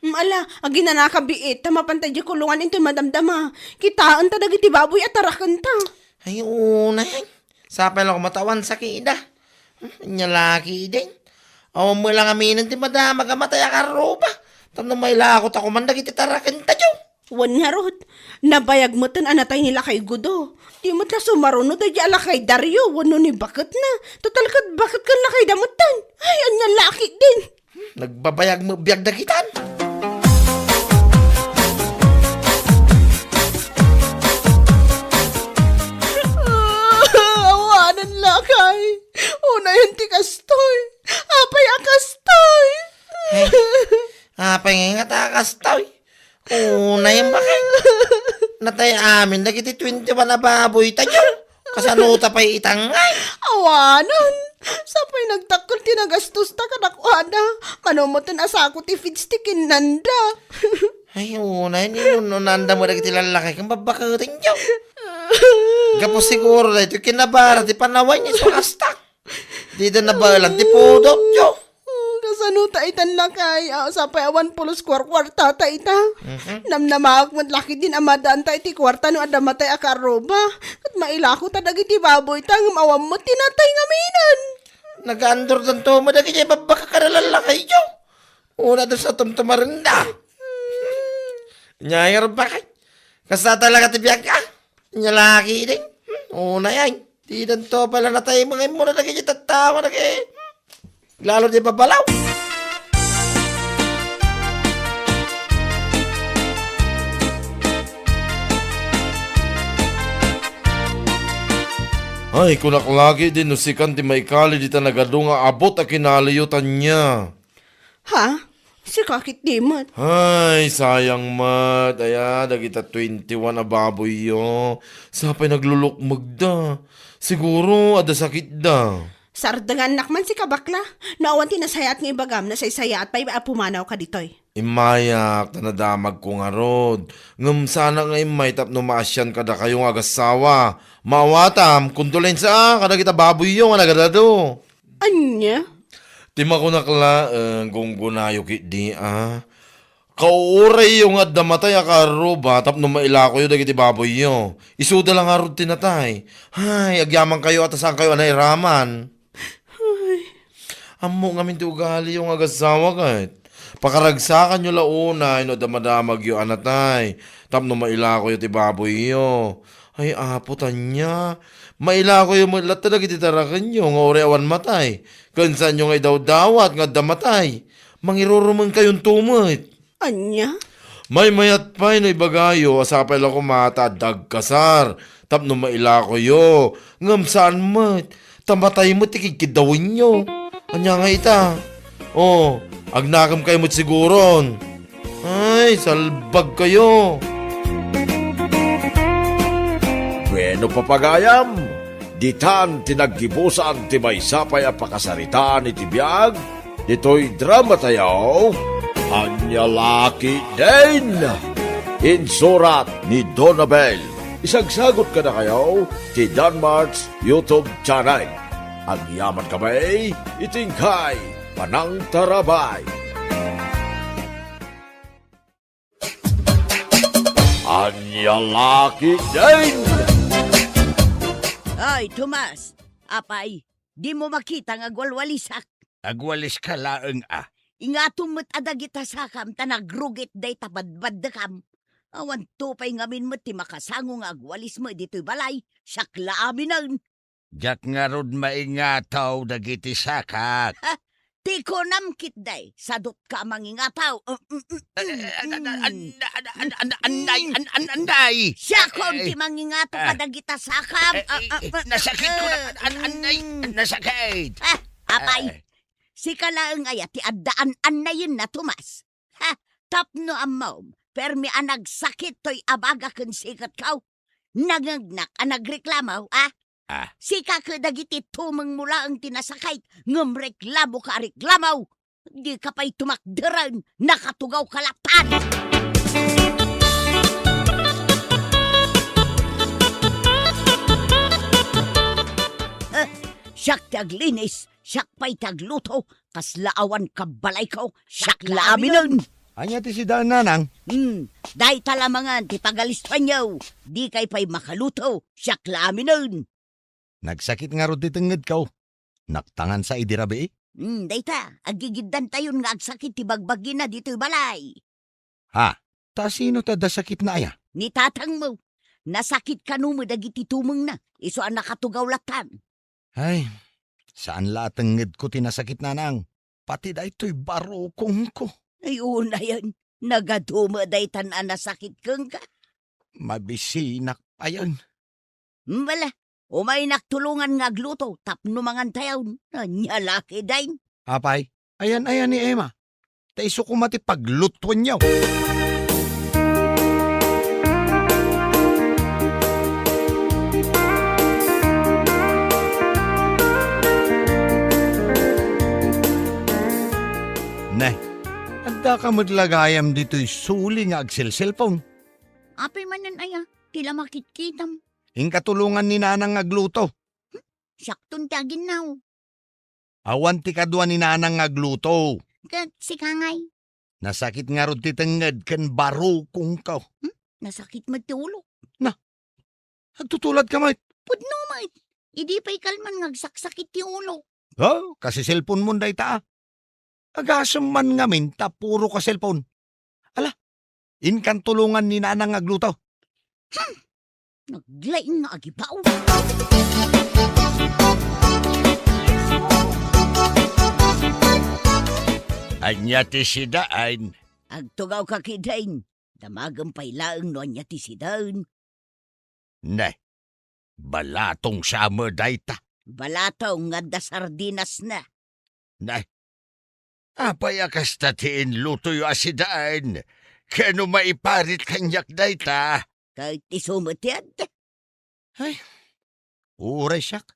Ala, agi na nakabiit. Tamapantay di kulungan into madamdama. Kitaan ta dagiti baboy at tarakan ta. Ay, una yan. Sapay lang ko matawan sa kida. Nya laki din. Awan mo lang aminan ti madama gamatay karo ba? Tamang may lakot ako man dagiti tarakan ta Diyo. Wan nga rod. Nabayag mo tan anatay nila kay Gudo. Di mo tla sumarunod ay ala kay Dario. Wano ni bakit na. Total kat bakit kan la kay damutan. Ay, anya laki din. Nagbabayag mo biyag dagitan. Awanan lakay. Una yung tikastoy. Apay akastoy. Apay ngay nga takas tawi. Una yan bakay. Natay amin dagiti 21 na baboy ta Diyo. Kasanuta pa'y itangay. Awanan. Sapay nagtakol tinagastos ta kanakuana. Manumotan asako ti feedstick nanda. Ay, una yun. Nanda mo dagiti lalaki kang babakating Diyo. Gapos siguro na ito kinabara ti panawan niya sa kastak. Di na nabalan ti pudok Diyo. Kasanuta itan lakay. Sapay awan pulos kwarta ta ita. Namnamaak mo laki din amadaan ta iti kwarta no adamatay akaroba. Kat mailako ta dagiti baboy ta ngam mo tinatay ngaminan. Nag-andor dan to mo dagiti babaka ka na lalaki Diyo. Una doon sa tumtumarinda. Nyayar bakay. Kasta talaga ti biyak ka. Nyalaki din. Una yan. Di dan to pala na tayo mga muna dagiti tatawa dagiti. Lalo di babalaw. Ay, kunak lagi din nusikan ti maikali di ta nagadunga abot a kinaliyutan niya. Ha? Si kakit dimot. Ay, sayang mat. Aya, dagita 21 na baboy yo. Sapay naglulukmag da. Siguro ada sakit da. Sardangan nak man si kabakla. Naawan tinasayat ng ibagam na say-saya at pa'y pumanaw ka ditoy. Imayak, tanadamag ko nga rod. Ngam sana nga imay tapno maasyan kada kayong agasawa. Mawatam, kuntulen sa kada kita baboy yung anagadado. Anya? Tima ko nakla, kung gunayo kit di Kauray yung at damatay akaro ba tapno mailako yung dagiti baboy yung. Isuda lang nga rod tinatay. Hay, agyaman kayo at saan kayo anairaman. Amo nga minti ugali yung agasawa kahit. Pakaragsakan nyo launa, ino damadamag yung anatay. Tapno mailako yung tibaboy yung. Ay, aputan niya. Mailako yung lahat talaga titarakan nyo, nga ore awan matay. Kansan nyo nga daw dawat, nga damatay. Mangiruruman kayong tumit. Anya? May mayat pa no ibagayo, asapay lang kumata, dagkasar. Tapno mailako yo. Ngam saan mat? Tamatay mo, tikikidawin nyo. Anya nga ita. Oh, agnakam kayo mo't siguron. Ay, salbag kayo. Bueno papagayam, ditan tinaggibusan ti may sapay a pakasaritaan iti biyag, dito'y drama tayo, Anya Laki din! Insurat ni Donabel. Isagsagot ka na kayo ti Danmar's YouTube channel. Agyaman kami, itingkay, panang tarabay. Anya Laki din! Ay, Tomas, apay, di mo makita nga gwalwalisak. Agwalis ka laeng Ingatom mo't adagita sakam, tanagrugit day tabadbad da kam. Awan tupay ngamin mo ti makasango nga agwalis mo dito'y balay, sakla aminan. Jak nga rod maingataw dagiti sakak. Tikonam kit day, sadot ka mangingataw. Anday! Siya kon ti mangingato kadagita sakam. Nasakit ko na, anday, nasakit. Apay, si kalaeng aya ti addaan na yun na Tomas. Tapno amaw, permi anagsakit to'y abaga kun sikat kaw. Nangagnak anagreklamaw, Sika ka dagiti tumang mula ang tinasakay, ngam reklamo ka reklamaw. Di ka pa'y tumakdaran, nakatugaw kalatan. Siyak taglinis, siyak pa'y tagluto, kaslaawan kabalay ko, siyak laaminan. Anya ti si Nanang. Dahi talamangan, ti pagalistan niyo, di kay pa'y makaluto, siyak laaminan. Nagsakit nga rod ti tenged kaw. Naktangan sa idirabi Dayta, agigiddan tayon nga agsakit ti bagbagi na dito'y balay. Ha? Ta sino ta da sakit na aya? Ni tatang mo, nasakit ka mo dagiti tumong na, iso ang nakatugaw latan. Ay, saan la tenged ko tinasakit Nanang? Pati da ito'y barukong ko. Ay una yan, nagaduma daytan ang nasakit kang ka. Mabisinak ayan. Wala, umay naktulungan nga agluto, tapno mangan tayaw, nanyalaki dayn. Apay, ayan ni Emma. Taiso ko mati paglutuan niyaw. Nay, anda ka maglagayam dito'y suli nga agsil-cellphone. Apay manan aya, tila makitkitam. Ing katulungan ni Nanang agluto. Sakton tagin now. Awan ti kadwa ni Nanang agluto. Kat si Kangay, Nasakit nga rod ti tenged ken barukong ka. nasakit mo ti ulo. Agtutulad ka mait. Pudno mait, idi pa'y kalman ngagsaksakit ti ulo. Oh, kasi cellphone mo day ta. Agasam man ngamin ta puro ka cellphone. Ala, inkan tulungan ni Nanang agluto. Naglaing nga agibaw. Anya ti si Daan. Agtugaw ka kidain, damagang pailaang no anya ti sidaun. Nay, balatong summer day ta. Balataw nga da sardinas na. Nay, apay akas tatiin lutoy asidaan. Kano maiparit kanyak day ta. Kahit isumatiad. Uray siyak.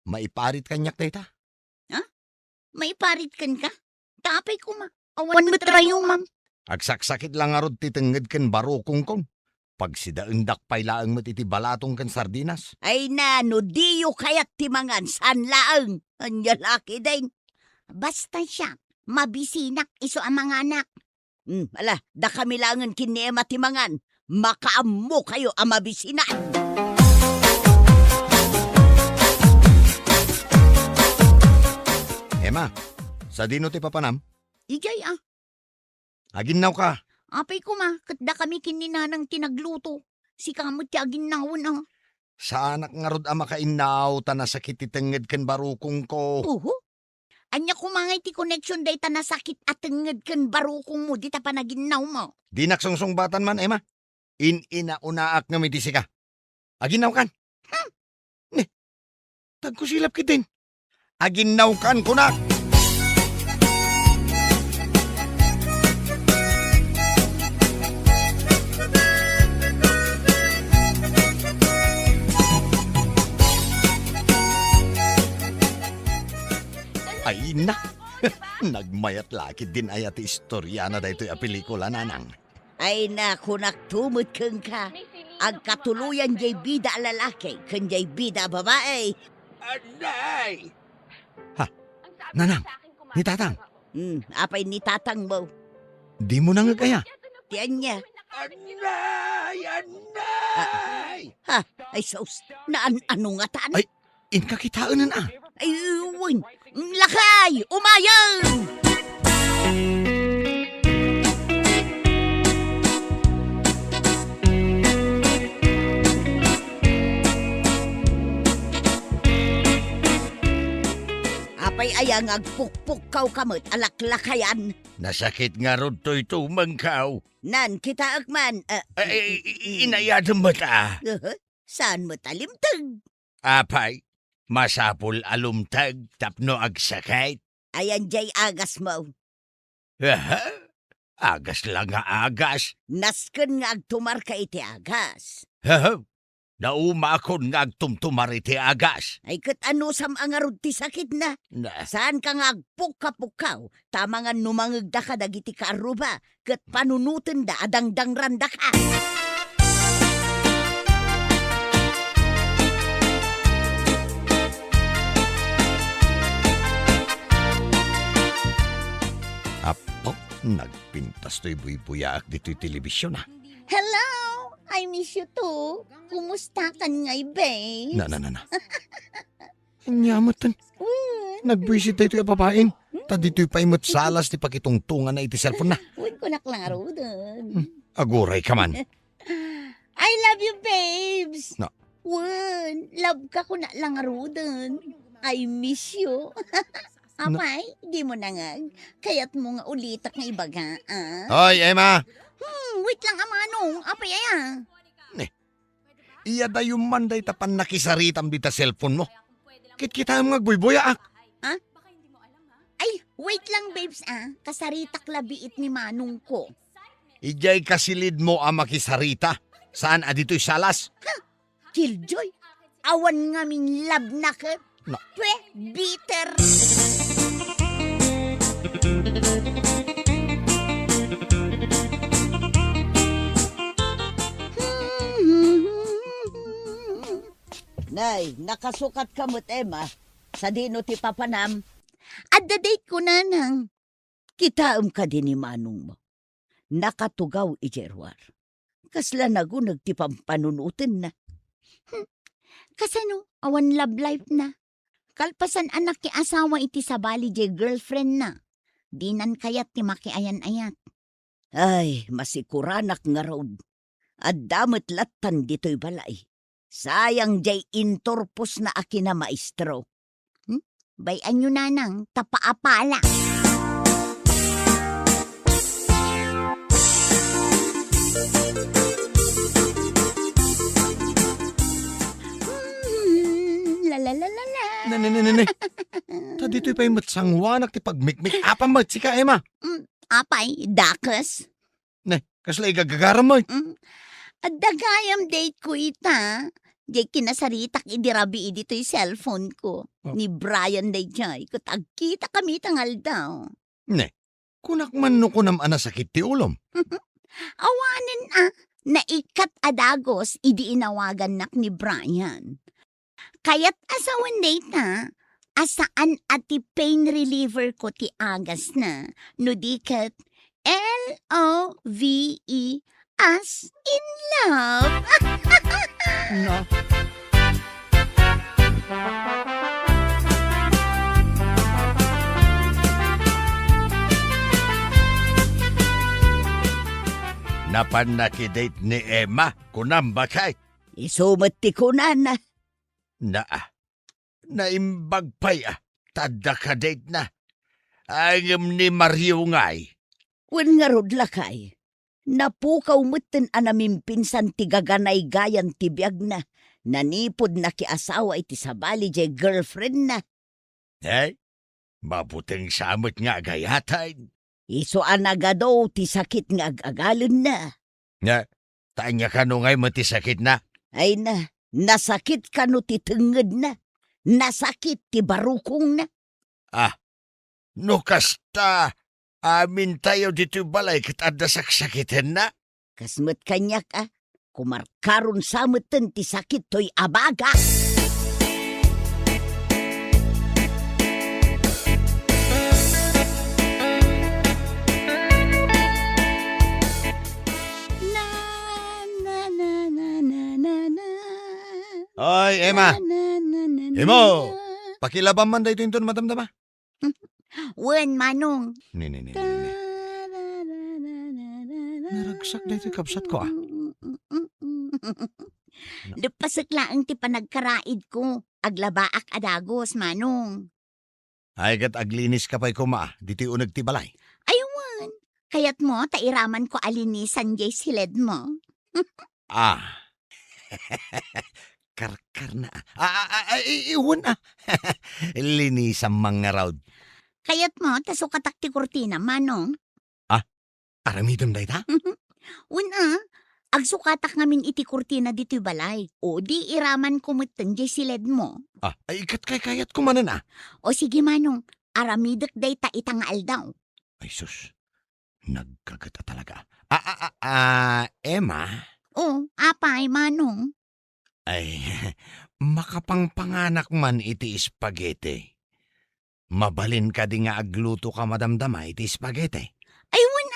Maiparit kanyak dayta. May parit kan ka? Tapay ko ma. Awan mo trayo, ma'am. Agsaksakit lang arod ti tenged ken barukong kong. Pag sidaendak pailaang matiti balatong ken sardinas. Ay no diyo kayat timangan saan laang. Anya laki din. Basta siya, mabisinak iso ang mga anak. Ala, da kami langan kinema timangan. Makaammo kayo ang mabisinan. Emma, sa dino ti papanam, Ijay aginaw ka. apay ko ma, katda kami kininanang tinagluto. Si kamot ti aginawon Sa anak nga rod ama kainaw, tanasakit ti tenged ken barukong ko. Anya kumangay ti connection day ta nasakit at tenged ken barukong mo, di ta panaginaw mo. Di naksongsong batan man, Emma. Inaunaak nga mitisi ka. Aginaw kan. Ne, tagkusilap kitin. Aginaw kan kunak. Ay na. Nagmayat lakit din ay ati istorya na daytoy a pelikula nanang. Ay kunak tumot keng ka. Ang katuluyan jay bida lalaki, ken jay bida babae. Anay! Ha? Nanang, ni tatang. Apay ni tatang mo. Di mo na nga kaya. Tiyan niya. Anay! Anay! Ay sos, ano nga tan? Ay, inkakitaan na. Ay, uwin. Lakay! Umayang! Apay ayang agpukpukaw kamot alaklakayan. Nasakit nga rod to'y tumangkaw. Nan kita akman. Inayadam mo ta. Saan mo talimtag? Apay, masapul alumtag tapno agsakit. Ayan jay agas mo. Aha, agas lang nga agas. Nasken nga agtumar ka iti agas. Haha, naumakon nga agtumtumari ti agas. Ay kat ano sam angarod ti sakit na. Saan ka nga agpukapukaw? Tama nga numangagda ka dagiti kaaruba. Kat panunutin da adangdang randa ka. Apo, nagpintas to'y buy-buyaak dito'y telebisyon na. Hello! I miss you too. Kumusta ka ngay, babe? Na. Anyamot tan. Nag-visit tayo to'y babaeng. Ta dito'y paimot salas ti pakitungtungan na iti cellphone na. Huwag ko naklaro doon. Aguray ka man. I love you, babes! No. Wan, love ka ko na lang doon. I miss you. Apay, di mo na nga. Kaya't mo nga ulitak nga ibaga, Hoy, Emma! Wait lang, amanong. Apay, Iya da yung manday tapan nakisaritam dita cellphone mo. Kit-kita ang magbuybuyaak. Ay, wait lang, babes, Kasaritak labiit ni manong ko. Ijay kasilid mo ang makisarita. Saan adito'y salas? Killjoy, awan nga min love na ka. No. Pwe, bitter. Nay, nakasukat kamot Emma. Sa dino ti papanam. At the date ko na nang. Kitaam ka din ni manong mo. Nakatugaw ijerwar. Kasla nagunag ti pampanunutin na. Kasano, awan love life na. Kalpasan anak ki asawa iti sabali jay girlfriend na. Dinan kayat ti makiayan-ayat. Ay, masikuranak nga road. At damat latan dito'y balay. Sayang jay intorpos na akin na maestro. Bayan nyo nanang, tapaapala. La. Ne. Ta dito'y paimot sangwanak ti pagmikmik. Apa mat si ka, Emma? Apay, dakas. Ne, kasla igagagaram mo. At dagayam date ko ita. Jay kinasaritak idirabi dito'y cellphone ko. Ni Brian day jay. Kutagkita kami tangal daw. Ne, kunak man no kunam sakit ti ulom. Awanin naikat adagos idi inawagan nak ni Brian. Kaya't asawan day ta, asaan ati pain reliever ko ti agas na, no dikat LOVE as in love. Na. Napanakidate ni Emma, kunam bakay. Isumat ti kunan na. Naimbag pa'y tada ka date na. Ayam ni Mario nga'y. Wen nga rod lakay. Napukaw mutten anaming pinsan ti gaganay gayan ti biyag na. Nanipod na ki asawa iti sabali jay girlfriend na. Mabuting samot nga gayatay. Iso anagado ti sakit nga agagalon na. Tanya ka no nga'y mati sakit na. Ay na, nasakit ka no ti tenged na. Nasakit ti barukong na. No kasta, amin tayo dito balay kat adda saksakitin na. Kasmet kanyak kumarkaron samutan ti sakit to'y abaga. Oy, Emma! Emo! Pakilaban man dahito yung madamdama. Wen, Manong. Ni. Naragsak dahito yung kapsat ko Lupasak lang ti panagkaraid ko. Aglabaak adagos, Manong. Ay kat aglinis ka pa'y kuma, dito yung unag ti balay. Aywan. Kaya't mo, tairaman ko alinisan jay silid mo. Karkar na. Iwan Linisang mga raud. Kaya't mo, tasukatak ti kurtina, Manong. Aramidom dahi ta? Una, agsukatak ngamin iti kurtina dito'y balay. O di iraman kumutan jay silid mo. Ay ikat kay kayat kumanan O sige, Manong, aramidak day ta itangal daw. Ay sus, nagkagata talaga. Emma? O, apay, Manong. Ay, makapangpanganak man iti spaghetti. Mabalin ka di nga agluto ka madamdama iti spaghetti. Aywan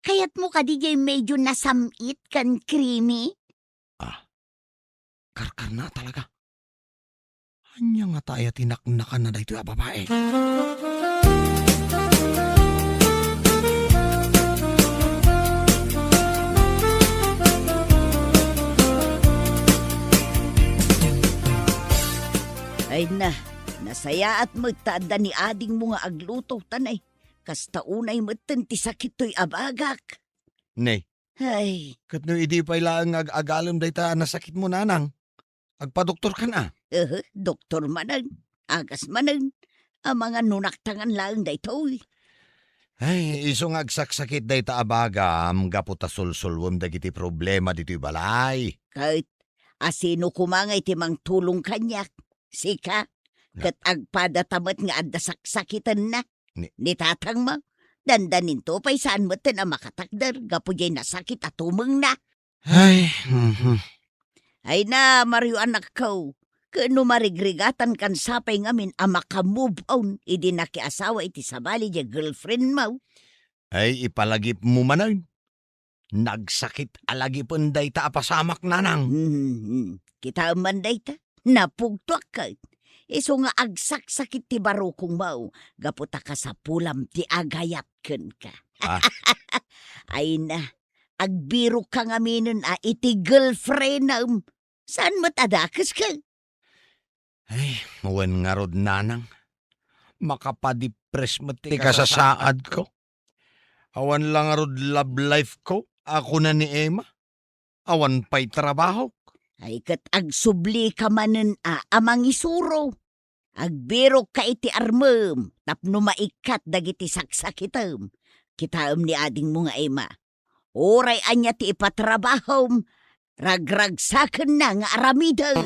kaya't mo ka di jay medyo nasamit kan creamy. Karkar na talaga. Anya nga tayo tinaknakan na dito babae. Ay na, nasaya at magtada ni ading mo nga agluto tanay. Kasta unay matan ti sakit to'y abagak. Nay, Ay, kat no idi pa ilang ag-agalom dahito nasakit mo nanang. Agpa-doktor ka na. doktor manan, agas manan, ang mga nunaktangan lang daytoy. Ay, isong agsaksakit dahito abaga, gaputa sulsulwam dagiti problema dito'y balay. Kahit asino kumangay ti mang tulong kanyak. Sika, kat agpadatamat nga adda saksakitan na. Ni tatang mo, dandanin to pa'y saan mo na makatakdar, gapo jay nasakit at tumang na. Ay, Ay na, Mario anak ko, kano marigrigatan kan sapay ngamin ang makamove on, idi nakiasawa iti sabali jay girlfriend mo. Ay, ipalagip mo manan. Nagsakit alagipon dayta apasamak nanang. Kita man dayta, napugtuak ka. Iso nga agsak-sakit ti barukong mo, gaputa ka sa pulam ti agayat ken ka. Ay na, agbiro ka nga minun iti girlfriend na saan matadakas ka? Ay, mawan nga rod nanang. Makapadipres mo ti kasasaad ko. Awan lang rod love life ko. Ako na ni Emma. Awan pa'y trabaho. Ay kat agsubli ka manen amang isuro. Agbiro ka iti armem, tapno maikat dagiti saksakitem. Kitaem ni ading mo nga Emma. Oray anya ti ipatrabahom, Ragragsakan na nga aramidan.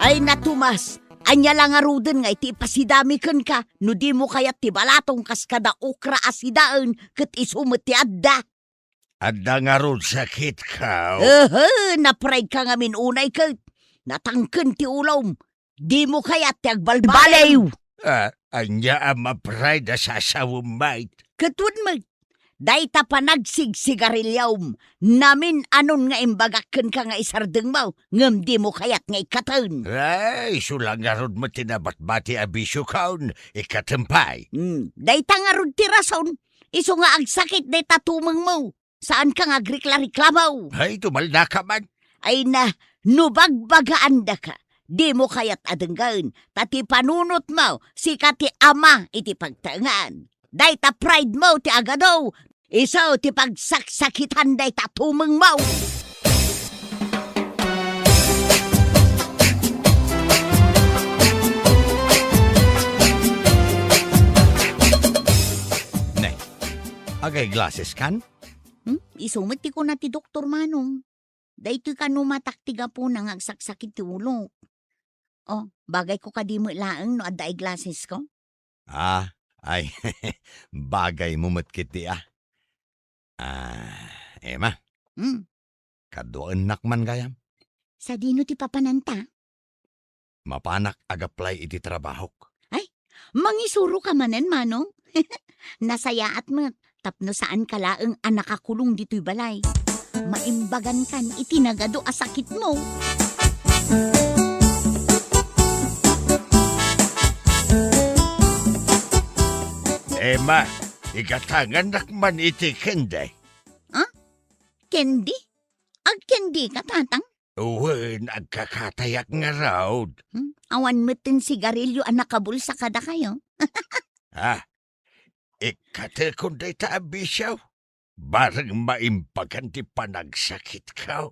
Ay natumas, anya lang aruden nga iti pasidamiken ka, no di mo kayat ti balatong kas kada okra asidaan, ket isumot ti adda. Adda nga ron sakit ka. Napray ka nga minunay ket, natangken ti ulom, di mo kayat ti agbalbalaw. Anya ang mapray da sasawumait. Ketun mo, dayta pa nagsigsigarilyaw, namin anon nga imbagakken ka nga isardeng mo, ngem di mo kayat nga ikatan. Ay, sulang nga ron mo tinabatbati abisyo kaon, ikatempay. Dayta nga ron ti rason, iso nga agsakit dayta tumeng mo, saan ka nga agrikla-reklamaw? Ay, tumalda ka man. Ay na, nubagbagaan da ka, di mo kayat adenggan, tati panunot mo, si kati ama iti pagtangan. Dayta pride mo ti agadaw, isaw ti pagsaksakitan dayta tumeng mo. Ne, agay glasses kan? Isumit ti ko na ti Doktor Manong. Daytoy ka numataktiga po nang agsaksakit ti ulo. Oh, bagay ko kadimo laeng no adda ay glasses ko. Ay, bagay mo matkiti Emma, kadoan nakman gayam. Sa dino ti papananta? Mapanak agaplay iti trabahok. Mangisuro ka manen, Manong. Nasaya at mo, tapno saan ka laeng anakakulong dito'y balay. Maimbagan kan itinagado asakit mo. Emma, ikatangan nakman iti kende. Kendi? Ag kendi ka, tatang? Uwan, agkakatayak nga raw. Awan mo tin sigarilyo ang nakabulsa kada kayo. Ikate kunday ta abisyaw. Barang maimbagan ti panagsakit ka.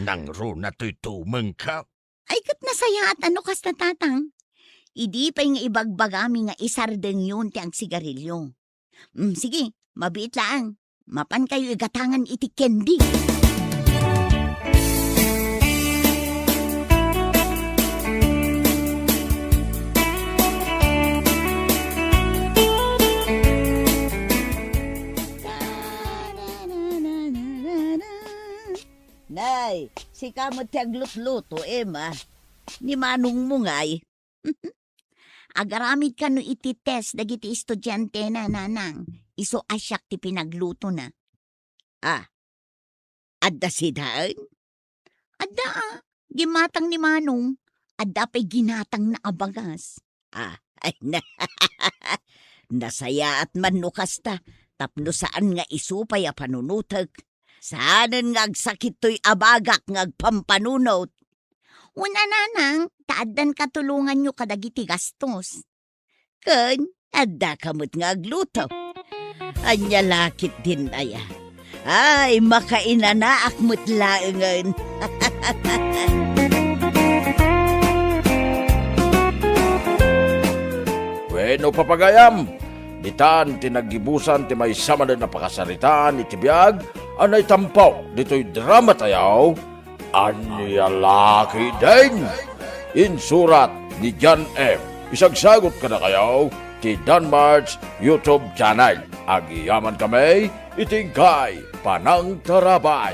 Nang runa to'y tumeng ka. Ay kat nasaya at ano kas na tatang? Idi pa yung ibagbagami nga isardeng yun ti ang sigarilyo. Sige, mabiit lang. Mapan kayo igatangan iti kendi. Nay, si kamot ti aglut-luto, Emma. Ni manong mo ngay. Agaramid ka no iti test dagiti estudyante na nanang. Iso asyak ti pinagluto na. Adda si daan? Adda gimatang ni Manong. Adda pa'y ginatang na abagas. Ay na. Nasaya at manukas ta. Tapno saan nga isupay a panunutag. Saanan nga agsakit to'y abagak nga agpampanunot. Una nanang, taaddan katulungan nyo kadagiti gastos. Kun, adda kamot nga agluto. Anya lakit din aya. Ay, makainanaak mo't laengan. Bueno, papagayam, ditan tinagibusan ti may sama na napakasaritaan iti biyag, anay tampaw dito'y drama tayaw, anya laki din. Insurat ni John F. Isagsagot ka na kayaw, ti Danmarts YouTube channel. Agiyaman kami, itingkay panang tarabay.